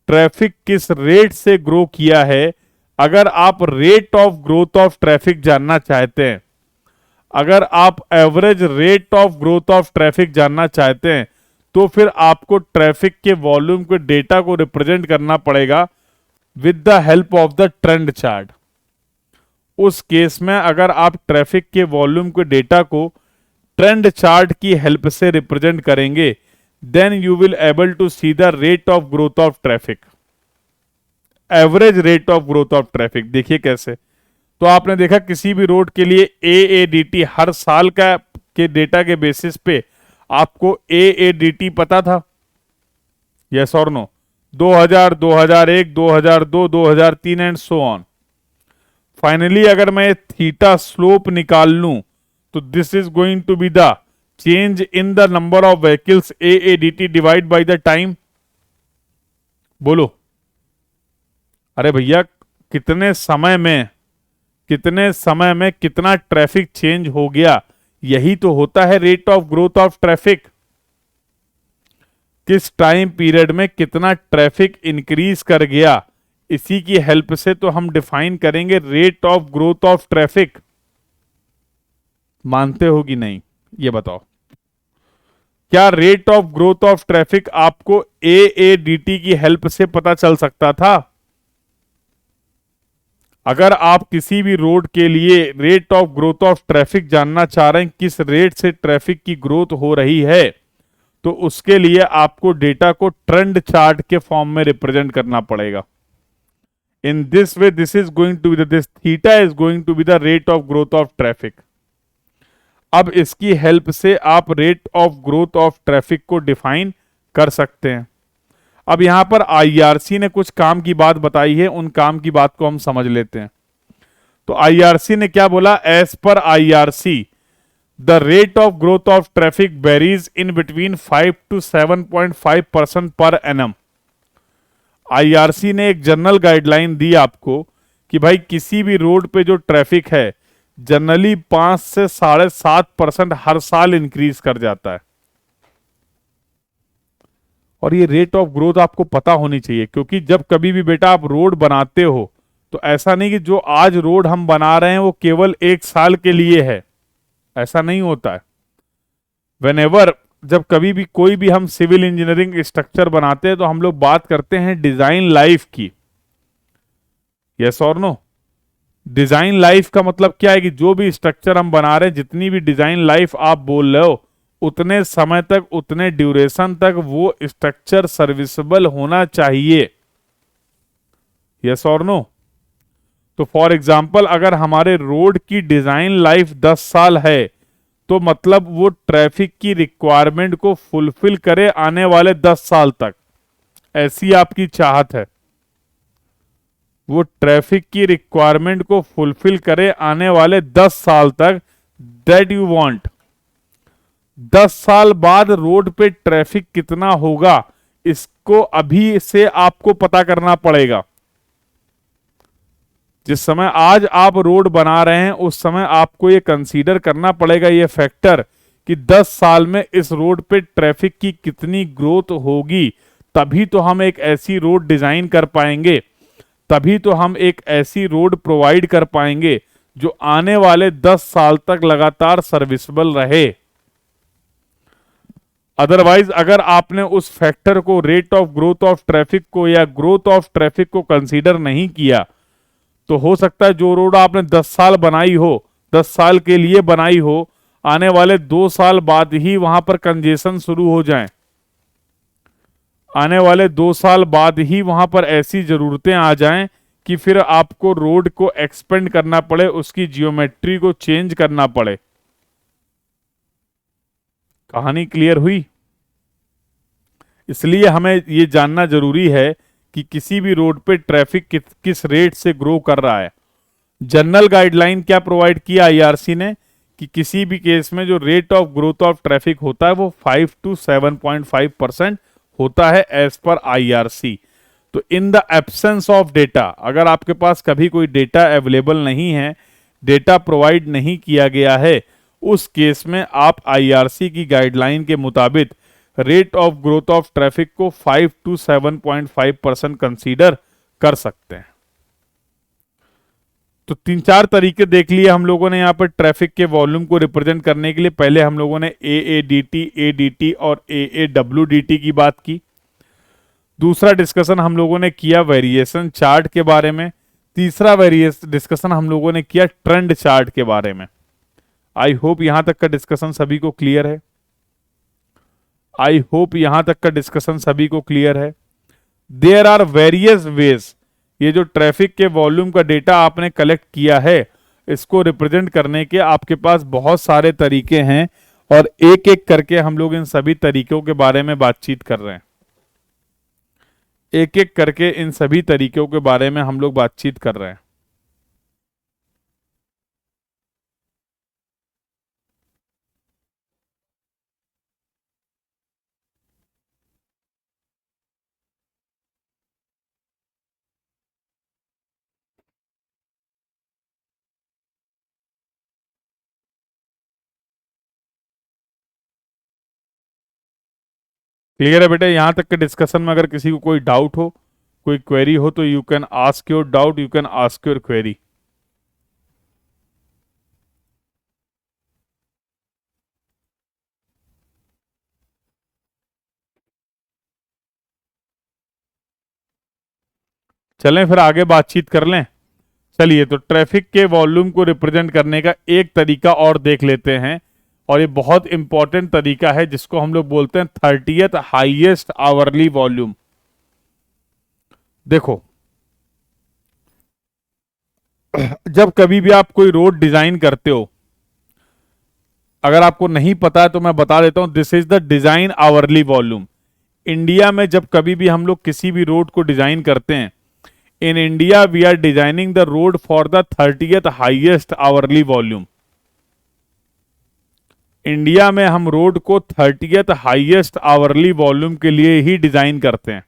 ट्रैफिक किस रेट से ग्रो किया है, अगर आप rate of growth of traffic जानना चाहते हैं, अगर आप average rate of growth of traffic जानना चाहते हैं, तो फिर आपको ट्रैफिक के वॉल्यूम के डेटा को रिप्रेजेंट करना पड़ेगा with the help of the trend chart. उस केस में अगर आप ट्रैफिक के वॉल्यूम के डेटा को ट्रेंड चार्ट की हेल्प से रिप्रेजेंट करेंगे, then you will able to see the rate of growth of traffic, average rate of growth of traffic. देखिए कैसे, तो आपने देखा किसी भी रोड के लिए AADT हर साल का के डेटा के बेसिस पे आपको AADT पता था, यस और no? 2000, 2001, 2002, 2003 and so on. Finally अगर मैं थीटा स्लोप निकाल लूं तो this is going to be the change in the number of vehicles AADT divide by the time. बोलो, अरे भैया कितने समय में कितना ट्रैफिक चेंज हो गया, यही तो होता है rate of growth of traffic. किस टाइम पीरियड में कितना ट्रैफिक इंक्रीज कर गया, इसी की हेल्प से तो हम डिफाइन करेंगे rate of growth of traffic. मानते हो कि नहीं, ये बताओ। क्या rate of growth of traffic आपको AADT की हेल्प से पता चल सकता था? अगर आप किसी भी रोड के लिए rate of growth of traffic जानना चाह रहे हैं, किस रेट से ट्रैफिक की ग्रोथ हो रही है, तो उसके लिए आपको डेटा को ट्रेंड चार्ट के फॉर्म में रिप्रेजेंट करना पड़ेगा। In this way this is going to be this theta is going to be the rate of growth of traffic. अब इसकी हेल्प से आप rate of growth of traffic को डिफाइन कर सकते हैं। अब यहां पर IRC ने कुछ काम की बात बताई है, उन काम की बात को हम समझ लेते हैं। तो IRC ने क्या बोला? एज पर IRC the rate of growth of traffic varies in between 5 to 7.5% per annum. IRC ने एक जनरल गाइडलाइन दी आपको कि भाई किसी भी रोड पे जो ट्रैफिक है जनरली 5 से 7.5% हर साल इंक्रीज कर जाता है। और ये रेट ऑफ ग्रोथ आपको पता होनी चाहिए, क्योंकि जब कभी भी बेटा आप रोड बनाते हो तो ऐसा नहीं कि जो आज रोड हम बना रहे हैं वो केवल 1 साल के लिए है, ऐसा नहीं होता है। व्हेनेवर जब कभी भी कोई भी हम सिविल इंजीनियरिंग स्ट्रक्चर बनाते हैं तो हम लोग बात करते हैं डिजाइन लाइफ की। यस और नो? डिजाइन लाइफ का मतलब क्या है कि जो भी स्ट्रक्चर हम बना रहे हैं, जितनी भी डिजाइन लाइफ आप बोल रहे हो, उतने समय तक, उतने ड्यूरेशन तक वो स्ट्रक्चर सर्विसेबल होना चाहिए। यस और नो? तो फॉर एग्जाम्पल अगर हमारे रोड की डिजाइन लाइफ 10 साल है तो मतलब वो ट्रैफिक की रिक्वायरमेंट को फुलफिल करे आने वाले 10 साल तक, ऐसी आपकी चाहत है। वो ट्रैफिक की रिक्वायरमेंट को फुलफिल करे आने वाले 10 साल तक, दैट यू वांट। 10 साल बाद रोड पे ट्रैफिक कितना होगा इसको अभी से आपको पता करना पड़ेगा। जिस समय आज आप रोड बना रहे हैं उस समय आपको ये कंसीडर करना पड़ेगा, ये फैक्टर, कि 10 साल में इस रोड पे ट्रैफिक की कितनी ग्रोथ होगी। तभी तो हम एक ऐसी रोड डिजाइन कर पाएंगे, तभी तो हम एक ऐसी रोड प्रोवाइड कर पाएंगे जो आने वाले 10 साल तक लगातार सर्विसेबल रहे। अदरवाइज अगर आपने उस फैक्टर को, rate of growth of traffic को या ग्रोथ ऑफ ट्रैफिक को कंसीडर नहीं किया, तो हो सकता है जो रोड आपने 10 साल बनाई हो, 10 साल के लिए बनाई हो, आने वाले 2 साल बाद ही वहां पर कंजेशन शुरू हो जाए। आने वाले 2 साल बाद ही वहां पर ऐसी जरूरतें आ जाएं कि फिर आपको रोड को एक्सपेंड करना पड़े, उसकी जियोमेट्री को चेंज करना पड़े। कहानी क्लियर हुई? इसलिए हमें ये जानना जरूरी है कि किसी भी रोड पे ट्रैफिक किस रेट से ग्रो कर रहा है। जनरल गाइडलाइन क्या प्रोवाइड किया IRC ने कि किसी भी केस में जो rate of growth of traffic होता है वो 5 to 7.5% होता है एज पर IRC। तो in the absence of data, अगर आपके पास कभी कोई डेटा अवेलेबल नहीं है, डेटा प्रोवाइड नहीं किया गया है, उस केस में आप IRC की गाइडलाइन के मुताबिक rate of growth of traffic को 5 to 7.5% कंसीडर कर सकते हैं। तो 3-4 तरीके देख लिए हम लोगों ने यहाँ पर ट्रैफिक के वॉल्यूम को रिप्रेजेंट करने के लिए। पहले हम लोगों ने AADT, ADT और AAWDT की बात की। दूसरा डिस्कशन हम लोगों ने किया वेरिएशन चार्ट के बारे में। तीसरा डिस्कशन हम लोगों ने किया ट्रेंड चार्ट के बारे में। आई होप यहां तक का डिस्कशन सभी को क्लियर है। आई होप यहां तक का डिस्कशन सभी को क्लियर है। देयर आर वेरियस वेज, ये जो ट्रैफिक के वॉल्यूम का डेटा आपने कलेक्ट किया है इसको रिप्रेजेंट करने के आपके पास बहुत सारे तरीके हैं और एक एक करके हम लोग इन सभी तरीकों के बारे में बातचीत कर रहे हैं। एक एक करके इन सभी तरीकों के बारे में हम लोग बातचीत कर रहे हैं। क्लियर है बेटे? यहां तक के डिस्कशन में अगर किसी को कोई डाउट हो, कोई क्वेरी हो, तो you can ask your doubt, you can ask your query. चलें फिर आगे बातचीत कर लें। चलिए, तो ट्रैफिक के वॉल्यूम को रिप्रेजेंट करने का एक तरीका और देख लेते हैं, और ये बहुत इंपॉर्टेंट तरीका है जिसको हम लोग बोलते हैं 30th हाईएस्ट आवरली वॉल्यूम। देखो, जब कभी भी आप कोई रोड डिजाइन करते हो, अगर आपको नहीं पता है तो मैं बता देता हूं, this is the design hourly volume. India में जब कभी भी हम लोग किसी भी रोड को डिजाइन करते हैं, in India we are designing the road for the 30th highest hourly volume. India में हम रोड को 30th हाईएस्ट आवरली वॉल्यूम के लिए ही डिजाइन करते हैं।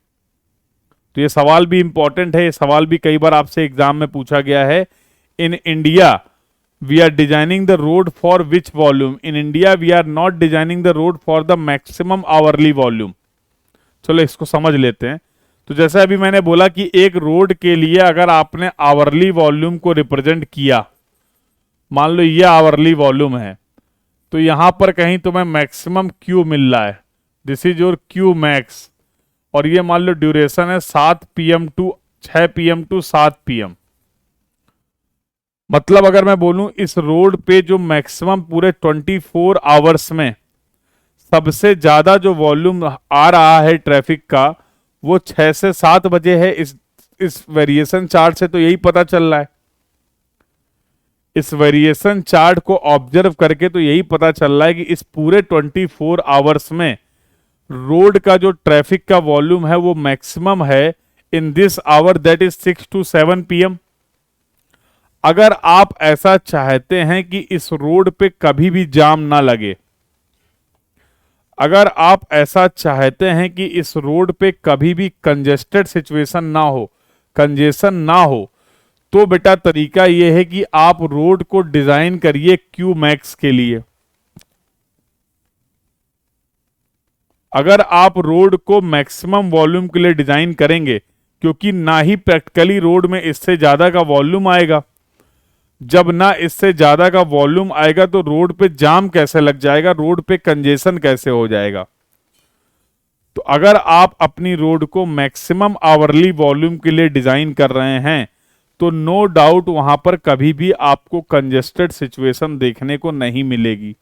तो ये सवाल भी इंपॉर्टेंट है, ये सवाल भी कई बार आपसे एग्जाम में पूछा गया है। In India we are designing the road for which volume? In India we are not designing the road for the maximum hourly volume. चलो इसको समझ लेते हैं। तो जैसे अभी मैंने बोला कि एक रोड के लिए अगर आपने आवरली वॉल्यूम को रिप्रेजेंट किया, मान लो ये आवरली वॉल्यूम है, तो यहां पर कहीं तुम्हें मैक्सिमम क्यू मिल रहा है, this is your Q max, और ये मान लो ड्यूरेशन है 7 PM to 6 PM to 7 PM। मतलब अगर मैं बोलूं इस रोड पे जो मैक्सिमम पूरे 24 आवर्स में सबसे ज्यादा जो वॉल्यूम आ रहा है ट्रैफिक का, वो 6 से 7 बजे है। इस वेरिएशन चार्ट से तो यही पता चल रहा है। इस वेरिएशन चार्ट को ऑब्जर्व करके तो यही पता चल रहा है कि इस पूरे 24 आवर्स में रोड का जो ट्रैफिक का वॉल्यूम है वो मैक्सिमम है in this hour, that is 6 to 7 PM। अगर आप ऐसा चाहते हैं कि इस रोड पे कभी भी जाम ना लगे, अगर आप ऐसा चाहते हैं कि इस रोड पे कभी भी कंजेस्टेड सिचुएशन ना हो, कंजेशन ना हो, तो बेटा तरीका यह है कि आप रोड को डिजाइन करिए क्यू मैक्स के लिए। अगर आप रोड को मैक्सिमम वॉल्यूम के लिए डिजाइन करेंगे, क्योंकि ना ही प्रैक्टिकली रोड में इससे ज्यादा का वॉल्यूम आएगा, जब ना इससे ज्यादा का वॉल्यूम आएगा तो रोड पे जाम कैसे लग जाएगा, रोड पे कंजेशन कैसे हो जाएगा। तो अगर आप अपनी रोड को मैक्सिमम आवरली वॉल्यूम के लिए डिजाइन कर रहे हैं, तो नो डाउट वहां पर कभी भी आपको कंजेस्टेड सिचुएशन देखने को नहीं मिलेगी,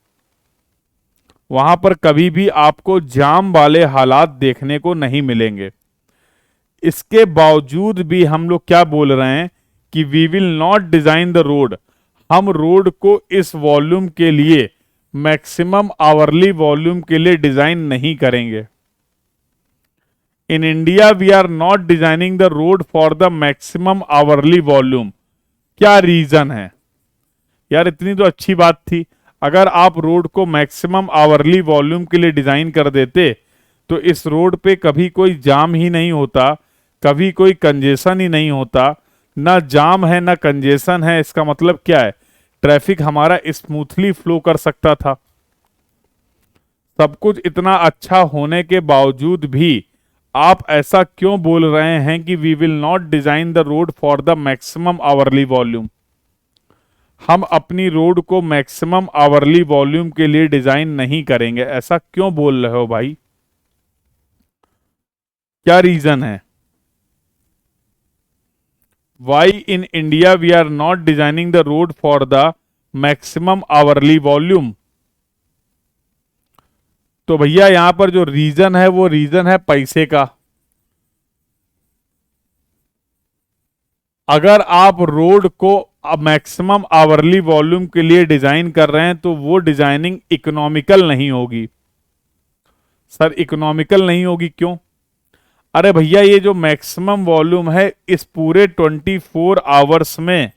वहां पर कभी भी आपको जाम वाले हालात देखने को नहीं मिलेंगे। इसके बावजूद भी हम लोग क्या बोल रहे हैं कि we will not design the road, हम रोड को इस वॉल्यूम के लिए, मैक्सिमम आवरली वॉल्यूम के लिए डिजाइन नहीं करेंगे। In India we are not designing the road for the maximum hourly volume. क्या रीजन है यार? इतनी तो अच्छी बात थी, अगर आप रोड को मैक्सिमम आवरली वॉल्यूम के लिए डिजाइन कर देते तो इस रोड पे कभी कोई जाम ही नहीं होता, कभी कोई कंजेशन ही नहीं होता। ना जाम है ना कंजेशन है, इसका मतलब क्या है? ट्रैफिक हमारा स्मूथली फ्लो कर सकता था। सब कुछ इतना अच्छा होने के बावजूद भी आप ऐसा क्यों बोल रहे हैं कि we will not design the road for the maximum hourly volume? हम अपनी रोड को मैक्सिमम आवरली वॉल्यूम के लिए डिजाइन नहीं करेंगे, ऐसा क्यों बोल रहे हो भाई? क्या रीजन है? Why in India we are not designing the road for the maximum hourly volume? तो भैया यहां पर जो रीजन है वो रीजन है पैसे का। अगर आप रोड को मैक्सिमम आवरली वॉल्यूम के लिए डिजाइन कर रहे हैं तो वो डिजाइनिंग इकोनॉमिकल नहीं होगी। सर इकोनॉमिकल नहीं होगी क्यों? अरे भैया ये जो मैक्सिमम वॉल्यूम है इस पूरे 24 आवर्स में,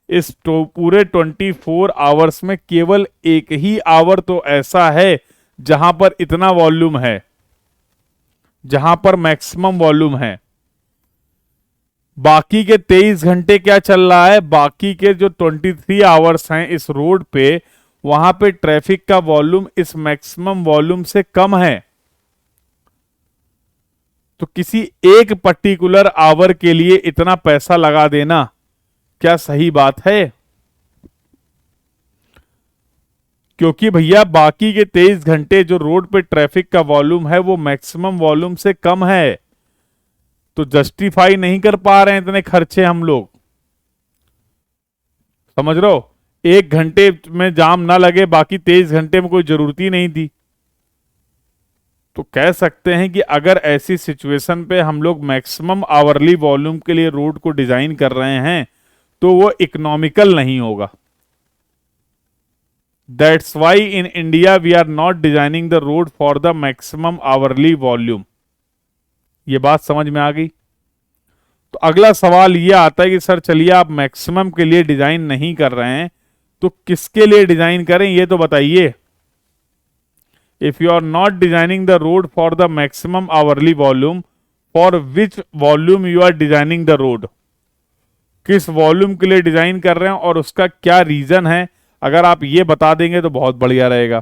पूरे 24 आवर्स में केवल एक ही आवर तो ऐसा है जहां पर इतना वॉल्यूम है, जहां पर मैक्सिमम वॉल्यूम है। बाकी के 23 घंटे क्या चल रहा है, बाकी के जो 23 आवर्स हैं इस रोड पे, वहां पे ट्रैफिक का वॉल्यूम इस मैक्सिमम वॉल्यूम से कम है। तो किसी एक पर्टिकुलर आवर के लिए इतना पैसा लगा देना क्या सही बात है? क्योंकि भैया बाकी के 23 घंटे जो रोड पे ट्रैफिक का वॉल्यूम है वो मैक्सिमम वॉल्यूम से कम है, तो जस्टिफाई नहीं कर पा रहे हैं इतने खर्चे हम लोग। समझ रहे हो? 1 घंटे में जाम ना लगे, बाकी 23 घंटे में कोई जरूरत ही नहीं थी। तो कह सकते हैं कि अगर ऐसी सिचुएशन पे हम लोग मैक्सिमम आवरली वॉल्यूम के लिए रोड को डिजाइन कर रहे हैं तो वो इकोनॉमिकल नहीं होगा। That's why in India we are not designing the road for the maximum hourly volume. ये बात समझ में आ गई? तो अगला सवाल ये आता है कि सर चलिए आप मैक्सिमम के लिए डिजाइन नहीं कर रहे हैं तो किसके लिए डिजाइन करें ये तो बताइए। If you are not designing the road for the maximum hourly volume, for which volume you are designing the road? किस वॉल्यूम के लिए डिजाइन कर रहे हैं और उसका क्या रीजन है? अगर आप ये बता देंगे तो बहुत बढ़िया रहेगा।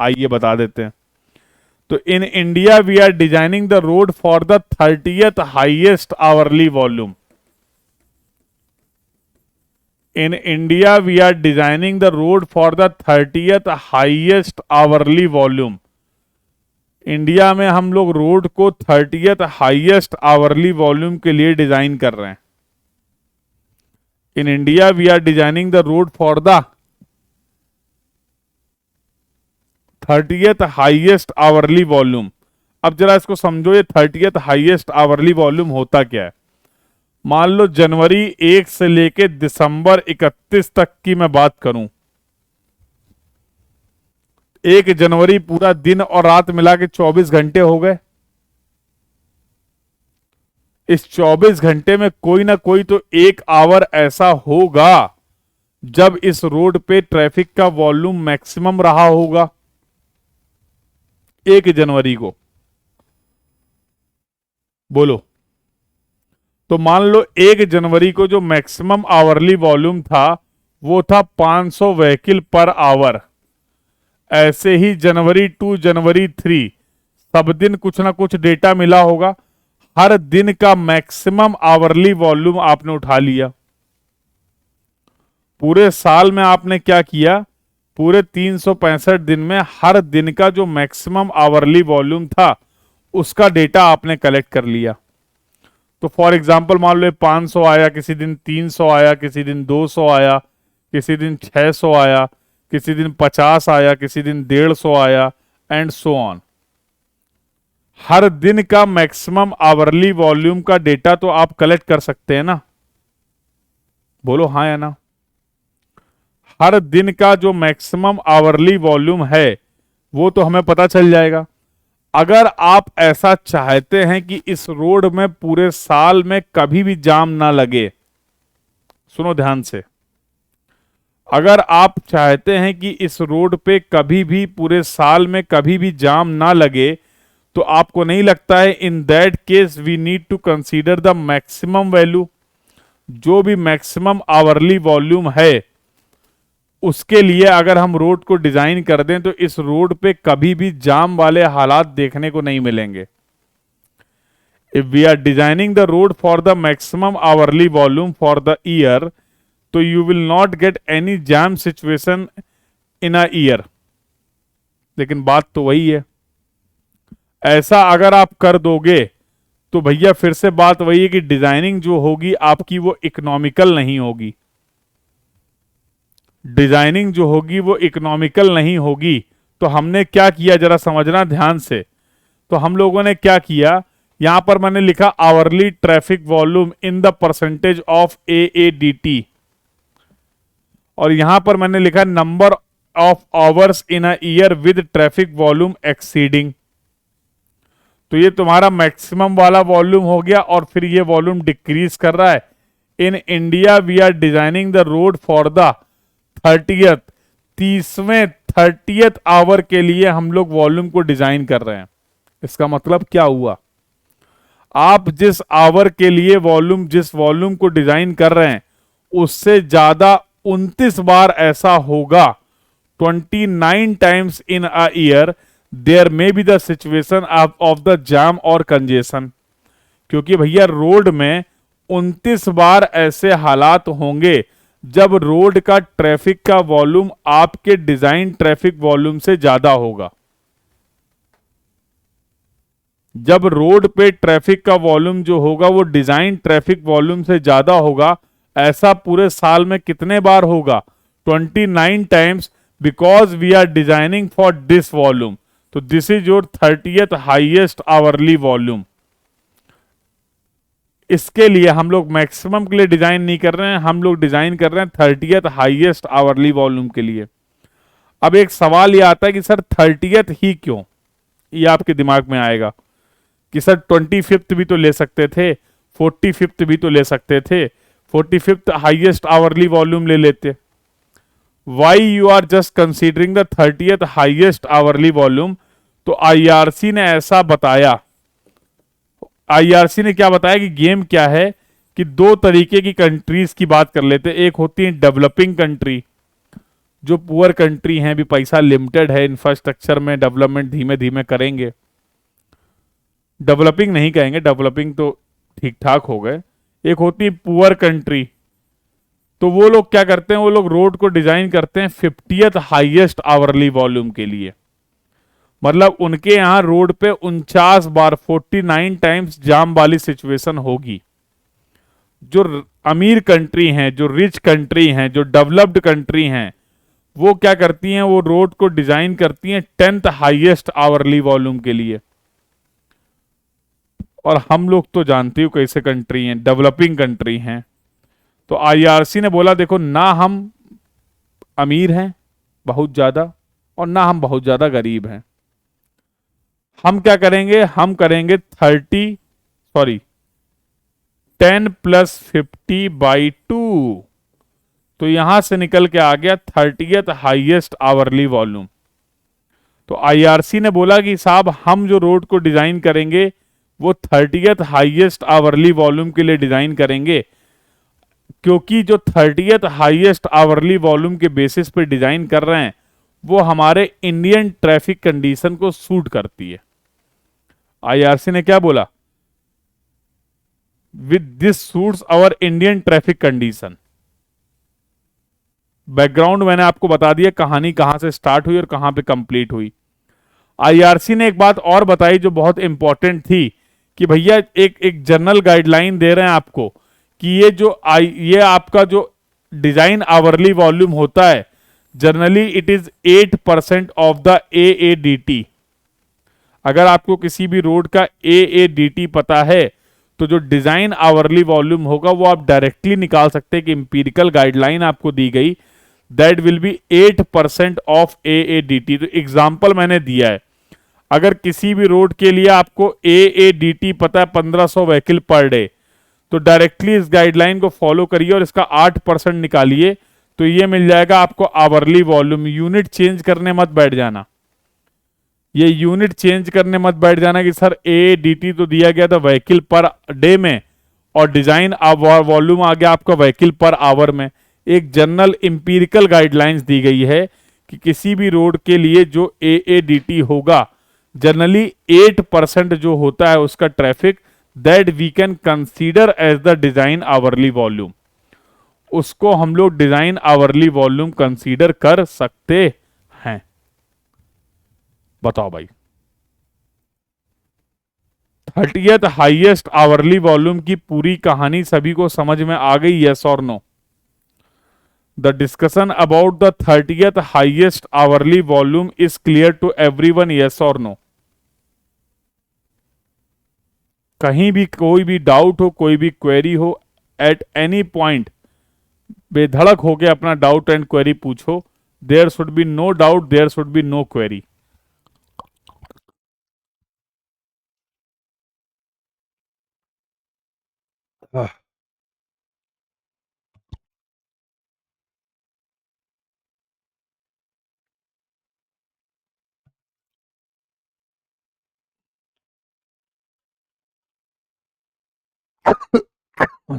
आइए बता देते हैं। तो in India we are designing the road for the 30th highest hourly volume. In India we are designing the road for the 30th highest hourly volume. India में हम लोग रोड को 30th हाईएस्ट आवरली वॉल्यूम के लिए design कर रहे हैं। In India we are designing the road for the 30th highest hourly volume. अब जरा इसको समझो, ये 30th हाईएस्ट आवरली वॉल्यूम होता क्या है? मान लो जनवरी 1 से लेके दिसंबर 31 तक की मैं बात करूं, 1 जनवरी पूरा दिन और रात मिला के 24 घंटे हो गए। इस 24 घंटे में कोई ना कोई तो एक आवर ऐसा होगा जब इस रोड पे ट्रैफिक का वॉल्यूम मैक्सिमम रहा होगा। 1 जनवरी को बोलो, तो मान लो 1 जनवरी को जो मैक्सिमम आवरली वॉल्यूम था वो था 500 व्हीकल पर आवर। ऐसे ही जनवरी 2, जनवरी 3 सब दिन कुछ ना कुछ डेटा मिला होगा। हर दिन का मैक्सिमम आवरली वॉल्यूम आपने उठा लिया। पूरे साल में आपने क्या किया? पूरे 365 दिन में हर दिन का जो मैक्सिमम आवरली वॉल्यूम था उसका डेटा आपने कलेक्ट कर लिया। तो फॉर एग्जांपल मान लो 500 आया, किसी दिन 300 आया, किसी दिन 200 आया, किसी दिन 600 आया, किसी दिन 50 आया, किसी दिन 150 आया, एंड सो ऑन। हर दिन का मैक्सिमम आवरली वॉल्यूम का डेटा तो आप कलेक्ट कर सकते हैं ना? बोलो हाँ या ना। हर दिन का जो मैक्सिमम आवरली वॉल्यूम है वो तो हमें पता चल जाएगा। अगर आप ऐसा चाहते हैं कि इस रोड में पूरे साल में कभी भी जाम ना लगे, सुनो ध्यान से, अगर आप चाहते हैं कि इस रोड पे कभी भी पूरे साल में कभी भी जाम ना लगे, तो आपको नहीं लगता है in that case we need to consider the maximum value? जो भी मैक्सिमम आवरली वॉल्यूम है उसके लिए अगर हम रोड को डिजाइन कर दें तो इस रोड पे कभी भी जाम वाले हालात देखने को नहीं मिलेंगे। If we are designing the road for the maximum hourly volume for the year, तो you will not get any jam situation in a year. लेकिन बात तो वही है, ऐसा अगर आप कर दोगे तो भैया फिर से बात वही है कि डिजाइनिंग जो होगी आपकी वो इकोनॉमिकल नहीं होगी। डिजाइनिंग जो होगी वो इकोनॉमिकल नहीं होगी। तो हमने क्या किया जरा समझना ध्यान से। तो हम लोगों ने क्या किया, यहां पर मैंने लिखा hourly traffic volume in the percentage of AADT, और यहां पर मैंने लिखा number of hours in a year with traffic volume exceeding. तो ये तुम्हारा मैक्सिमम वाला वॉल्यूम हो गया और फिर ये वॉल्यूम डिक्रीज कर रहा है। In India we are designing the road for the 30th 30वें आवर के लिए हम लोग वॉल्यूम को डिजाइन कर रहे हैं। इसका मतलब क्या हुआ, आप जिस आवर के लिए जिस वॉल्यूम को डिजाइन कर रहे हैं उससे ज्यादा 29 बार ऐसा होगा, 29 times in a year there may be the situation of the jam और कंजेशन। क्योंकि भैया रोड में 29 बार ऐसे हालात होंगे जब रोड का ट्रैफिक का वॉल्यूम आपके डिजाइन ट्रैफिक वॉल्यूम से ज्यादा होगा। जब रोड पे ट्रैफिक का वॉल्यूम जो होगा वो डिजाइन ट्रैफिक वॉल्यूम से ज्यादा होगा, ऐसा पूरे साल में कितने बार होगा, 29 times, because we are designing for this volume. तो this is your 30th highest hourly volume. इसके लिए हम लोग मैक्सिमम के लिए डिजाइन नहीं कर रहे हैं, हम लोग डिजाइन कर रहे हैं 30th हाईएस्ट आवरली वॉल्यूम के लिए। अब एक सवाल ये आता है कि सर 30th ही क्यों, ये आपके दिमाग में आएगा कि सर 25th भी तो ले सकते थे, 45th भी तो ले सकते थे, 45th हाईएस्ट आवरली वॉल्यूम ले लेते। Why you are just considering the 30th highest hourly volume? तो आईआरसी ने ऐसा बताया, आईआरसी ने क्या बताया कि गेम क्या है कि दो तरीके की कंट्रीज की बात कर लेते। एक होती है डेवलपिंग कंट्री, जो पुअर कंट्री हैं, भी पैसा लिमिटेड है, इंफ्रास्ट्रक्चर में डेवलपमेंट धीमे धीमे करेंगे, डेवलपिंग नहीं कहेंगे, डेवलपिंग तो ठीक ठाक हो गए। एक होती है पुअर कंट्री, तो वो लोग क्या करते हैं, वो लोग रोड को डिजाइन करते हैं 50th हाईएस्ट आवरली वॉल्यूम के लिए। मतलब उनके यहां रोड पे 49 बार 49 टाइम्स जाम वाली सिचुएशन होगी। जो अमीर कंट्री हैं, जो रिच कंट्री हैं, जो डेवलप्ड कंट्री हैं, वो क्या करती हैं, वो रोड को डिजाइन करती हैं 10th हाईएस्ट आवरली वॉल्यूम के लिए। और हम लोग तो जानते हो कैसे कंट्री हैं, डेवलपिंग कंट्री हैं। तो आईआरसी ने बोला देखो, ना हम अमीर हैं बहुत ज्यादा और ना हम बहुत ज्यादा गरीब हैं, हम क्या करेंगे, हम करेंगे 10 + 50/2। तो यहां से निकल के आ गया 30th हाईएस्ट आवरली वॉल्यूम। तो आईआरसी ने बोला कि साहब हम जो रोड को डिजाइन करेंगे वो 30th हाईएस्ट आवरली वॉल्यूम के लिए डिजाइन करेंगे, क्योंकि जो 30th हाईएस्ट आवरली वॉल्यूम के बेसिस पे डिजाइन कर रहे हैं वो हमारे इंडियन ट्रैफिक कंडीशन को सूट करती है। आईआरसी ने क्या बोला, with this suits our Indian traffic condition. Background मैंने आपको बता दिया, कहानी कहां से स्टार्ट हुई और कहां पे कंप्लीट हुई। आईआरसी ने एक बात और बताई जो बहुत इंपॉर्टेंट थी कि भैया एक जनरल गाइडलाइन दे रहे हैं आपको कि ये आपका जो डिजाइन आवरली वॉल्यूम होता है, generally it is 8% of the AADT। अगर आपको किसी भी रोड का AADT पता है तो जो डिजाइन आवरली वॉल्यूम होगा वो आप डायरेक्टली निकाल सकते हैं कि इंपीरिकल गाइडलाइन आपको दी गई, that will B 8% of AADT। तो एग्जाम्पल मैंने दिया है, अगर किसी भी रोड के लिए आपको AADT पता है 1500 व्हीकल पर डे, तो डायरेक्टली इस गाइडलाइन को फॉलो करिए और इसका 8% निकालिए, तो ये मिल जाएगा आपको आवरली वॉल्यूम। यूनिट चेंज करने मत बैठ जाना, ये यूनिट चेंज करने मत बैठ जाना कि सर AADT तो दिया गया था व्हीकल पर डे में और डिजाइन वॉल्यूम आ गया आपका व्हीकल पर आवर में। एक जनरल इंपीरिकल गाइडलाइंस दी गई है कि किसी भी रोड के लिए जो AADT होगा जनरली 8% जो होता है उसका traffic, that we can consider as the design hourly volume, उसको हम लोग डिजाइन आवरली वॉल्यूम कंसीडर कर सकते हैं। बताओ भाई, 30th हाईएस्ट आवरली वॉल्यूम की पूरी कहानी सभी को समझ में आ गई, यस और no? The discussion about the 30th highest hourly volume is clear to everyone, yes और नो? कहीं भी कोई भी डाउट हो, कोई भी क्वेरी हो, एट एनी पॉइंट बेधड़क होके अपना डाउट एंड क्वेरी पूछो। There should be no doubt, there should be no query.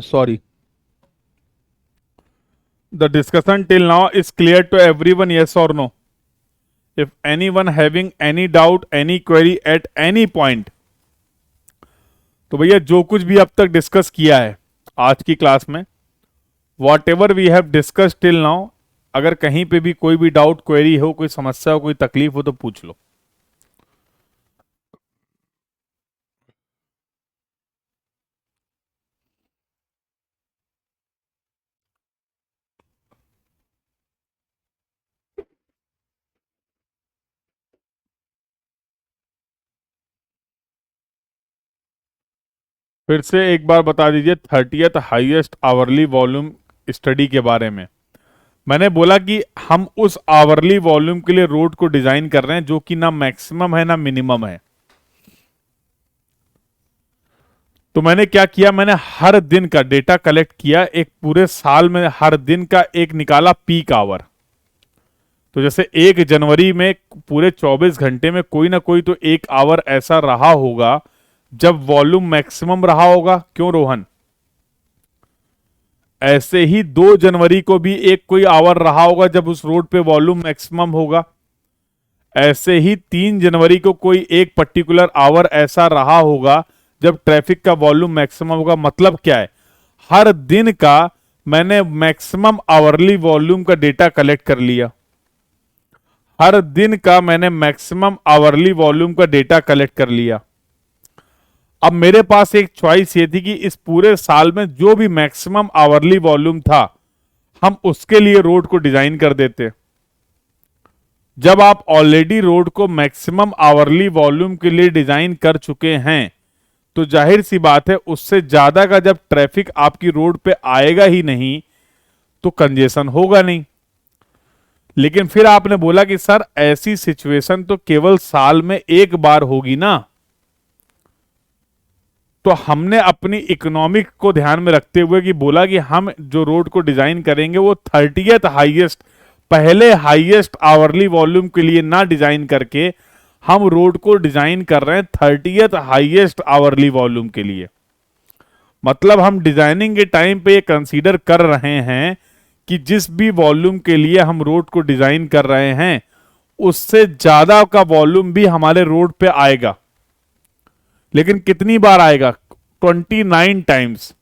Sorry. The discussion till now is clear to everyone, yes or no? If anyone having any doubt, any query at any point, तो भैया जो कुछ भी अब तक discuss किया है आज की क्लास में, whatever we have discuss till now, अगर कहीं पे भी कोई भी डाउट, क्वेरी हो, कोई समस्या हो, कोई तकलीफ हो तो पूछ लो। फिर से एक बार बता दीजिए 30th highest hourly volume study के बारे में। मैंने बोला कि हम उस आवरली वॉल्यूम के लिए रोड को डिजाइन कर रहे हैं जो कि ना मैक्सिमम है ना मिनिमम है। तो मैंने क्या किया, मैंने हर दिन का डेटा कलेक्ट किया, एक पूरे साल में हर दिन का एक निकाला पीक आवर। तो जैसे 1 जनवरी में पूरे 24 घंटे में कोई ना कोई तो एक आवर ऐसा रहा होगा जब वॉल्यूम मैक्सिमम रहा होगा, क्यों रोहन? ऐसे ही 2 जनवरी को भी एक कोई आवर रहा होगा जब उस रोड पे वॉल्यूम मैक्सिमम होगा। ऐसे ही 3 जनवरी को कोई एक पर्टिकुलर आवर ऐसा रहा होगा जब ट्रैफिक का वॉल्यूम मैक्सिमम होगा। मतलब क्या है, हर दिन का मैंने मैक्सिमम आवरली वॉल्यूम का डेटा कलेक्ट कर लिया। हर दिन का मैंने मैक्सिमम आवरली वॉल्यूम का डेटा कलेक्ट कर लिया। अब मेरे पास एक चॉइस ये थी कि इस पूरे साल में जो भी मैक्सिमम आवरली वॉल्यूम था हम उसके लिए रोड को डिजाइन कर देते। जब आप ऑलरेडी रोड को मैक्सिमम आवरली वॉल्यूम के लिए डिजाइन कर चुके हैं तो जाहिर सी बात है उससे ज्यादा का जब ट्रैफिक आपकी रोड पे आएगा ही नहीं तो कंजेशन होगा नहीं। लेकिन फिर आपने बोला कि सर ऐसी सिचुएशन तो केवल साल में एक बार होगी ना। तो हमने अपनी इकोनॉमिक को ध्यान में रखते हुए कि बोला कि हम जो रोड को डिजाइन करेंगे वो 30th हाईएस्ट, पहले हाईएस्ट आवरली वॉल्यूम के लिए ना डिजाइन करके हम रोड को डिजाइन कर रहे हैं 30th हाईएस्ट आवरली वॉल्यूम के लिए। मतलब हम डिजाइनिंग के टाइम पे ये कंसीडर कर रहे हैं कि जिस भी वॉल्यूम के लिए हम रोड को डिजाइन कर रहे हैं उससे ज्यादा का वॉल्यूम भी हमारे रोड पे आएगा। लेकिन कितनी बार आएगा? 29 times.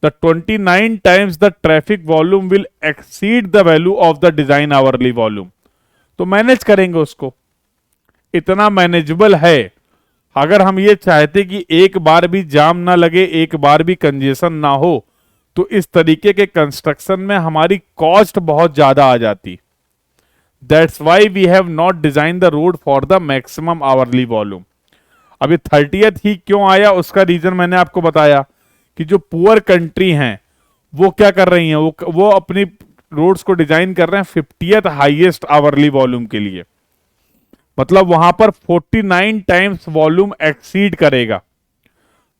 The 29 times the traffic volume will exceed the value of the design hourly volume. तो मैनेज करेंगे उसको, इतना मैनेजेबल है। अगर हम ये चाहते कि एक बार भी जाम ना लगे, एक बार भी कंजेशन ना हो, तो इस तरीके के कंस्ट्रक्शन में हमारी कॉस्ट बहुत ज्यादा आ जाती। That's why we have not design the road for the maximum hourly volume. अभी 30th ही क्यों आया उसका रीजन मैंने आपको बताया कि जो पुअर कंट्री हैं वो क्या कर रही हैं, वो अपनी रोड्स को डिजाइन कर रहे हैं 50th हाईएस्ट आवरली वॉल्यूम के लिए। मतलब वहां पर 49 टाइम्स वॉल्यूम एक्सीड करेगा।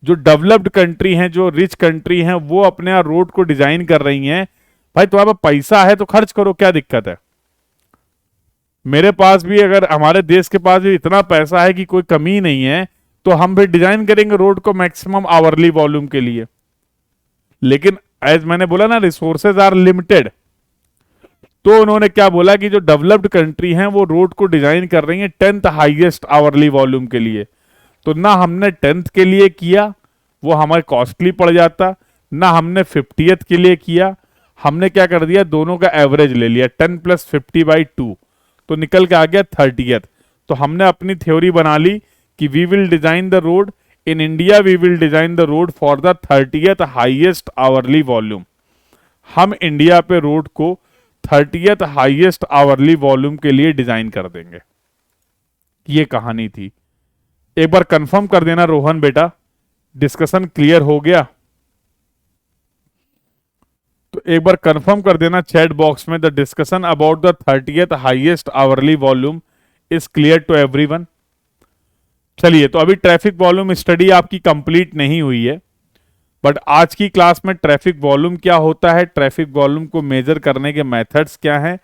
जो डेवलप्ड कंट्री हैं, जो रिच कंट्री हैं, वो अपने रोड को डिजाइन कर रही हैं। भाई तुम्हारे पास पैसा है तो खर्च करो, क्या दिक्कत है? मेरे पास भी, अगर हमारे देश के पास भी इतना पैसा है कि कोई कमी नहीं है तो हम भी डिजाइन करेंगे रोड को मैक्सिमम आवरली वॉल्यूम के लिए। लेकिन एज मैंने बोला ना, रिसोर्सेज आर लिमिटेड। तो उन्होंने क्या बोला कि जो डेवलप्ड कंट्री हैं वो रोड को डिजाइन कर रही हैं 10th हाईएस्ट आवरली वॉल्यूम के लिए। तो ना हमने 10th के लिए किया, वो हमारे कॉस्टली पड़ जाता, ना हमने 50th के लिए किया। हमने क्या कर दिया, दोनों का एवरेज ले लिया, 10 + 50/2, तो निकल के आ गया 30th। तो हमने अपनी थ्योरी बना ली कि we will design the road in India, we will design the road for the 30th highest hourly volume. हम इंडिया पे रोड को 30th हाईएस्ट आवरली वॉल्यूम के लिए डिजाइन कर देंगे। ये कहानी थी। एक बार कंफर्म कर देना रोहन बेटा, डिस्कशन क्लियर हो गया? तो एक बार कंफर्म कर देना चैट बॉक्स में, the discussion about the 30th highest hourly volume is clear to everyone. चलिए, तो अभी ट्रैफिक वॉल्यूम स्टडी आपकी कंप्लीट नहीं हुई है, बट आज की क्लास में ट्रैफिक वॉल्यूम क्या होता है, ट्रैफिक वॉल्यूम को मेजर करने के मेथड्स क्या हैं,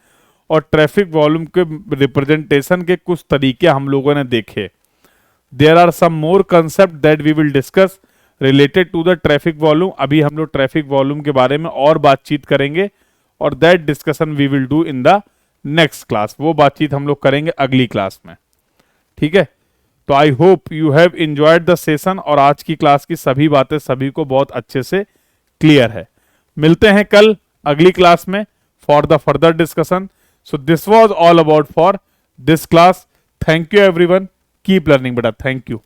और ट्रैफिक वॉल्यूम के रिप्रेजेंटेशन के कुछ तरीके हम लोगों ने देखे। There are some more concept that we will discuss related to the traffic volume. अभी हम लोग ट्रैफिक वॉल्यूम के बारे में और बातचीत करेंगे, और that discussion we will do in the next class. वो बातचीत हम लोग करेंगे अगली क्लास में, ठीक है। तो I hope you have enjoyed the session, और आज की क्लास की सभी बातें सभी को बहुत अच्छे से क्लियर है। मिलते हैं कल अगली क्लास में for the further discussion. So this was all about for this class. Thank you everyone, keep learning बेटा, थैंक यू।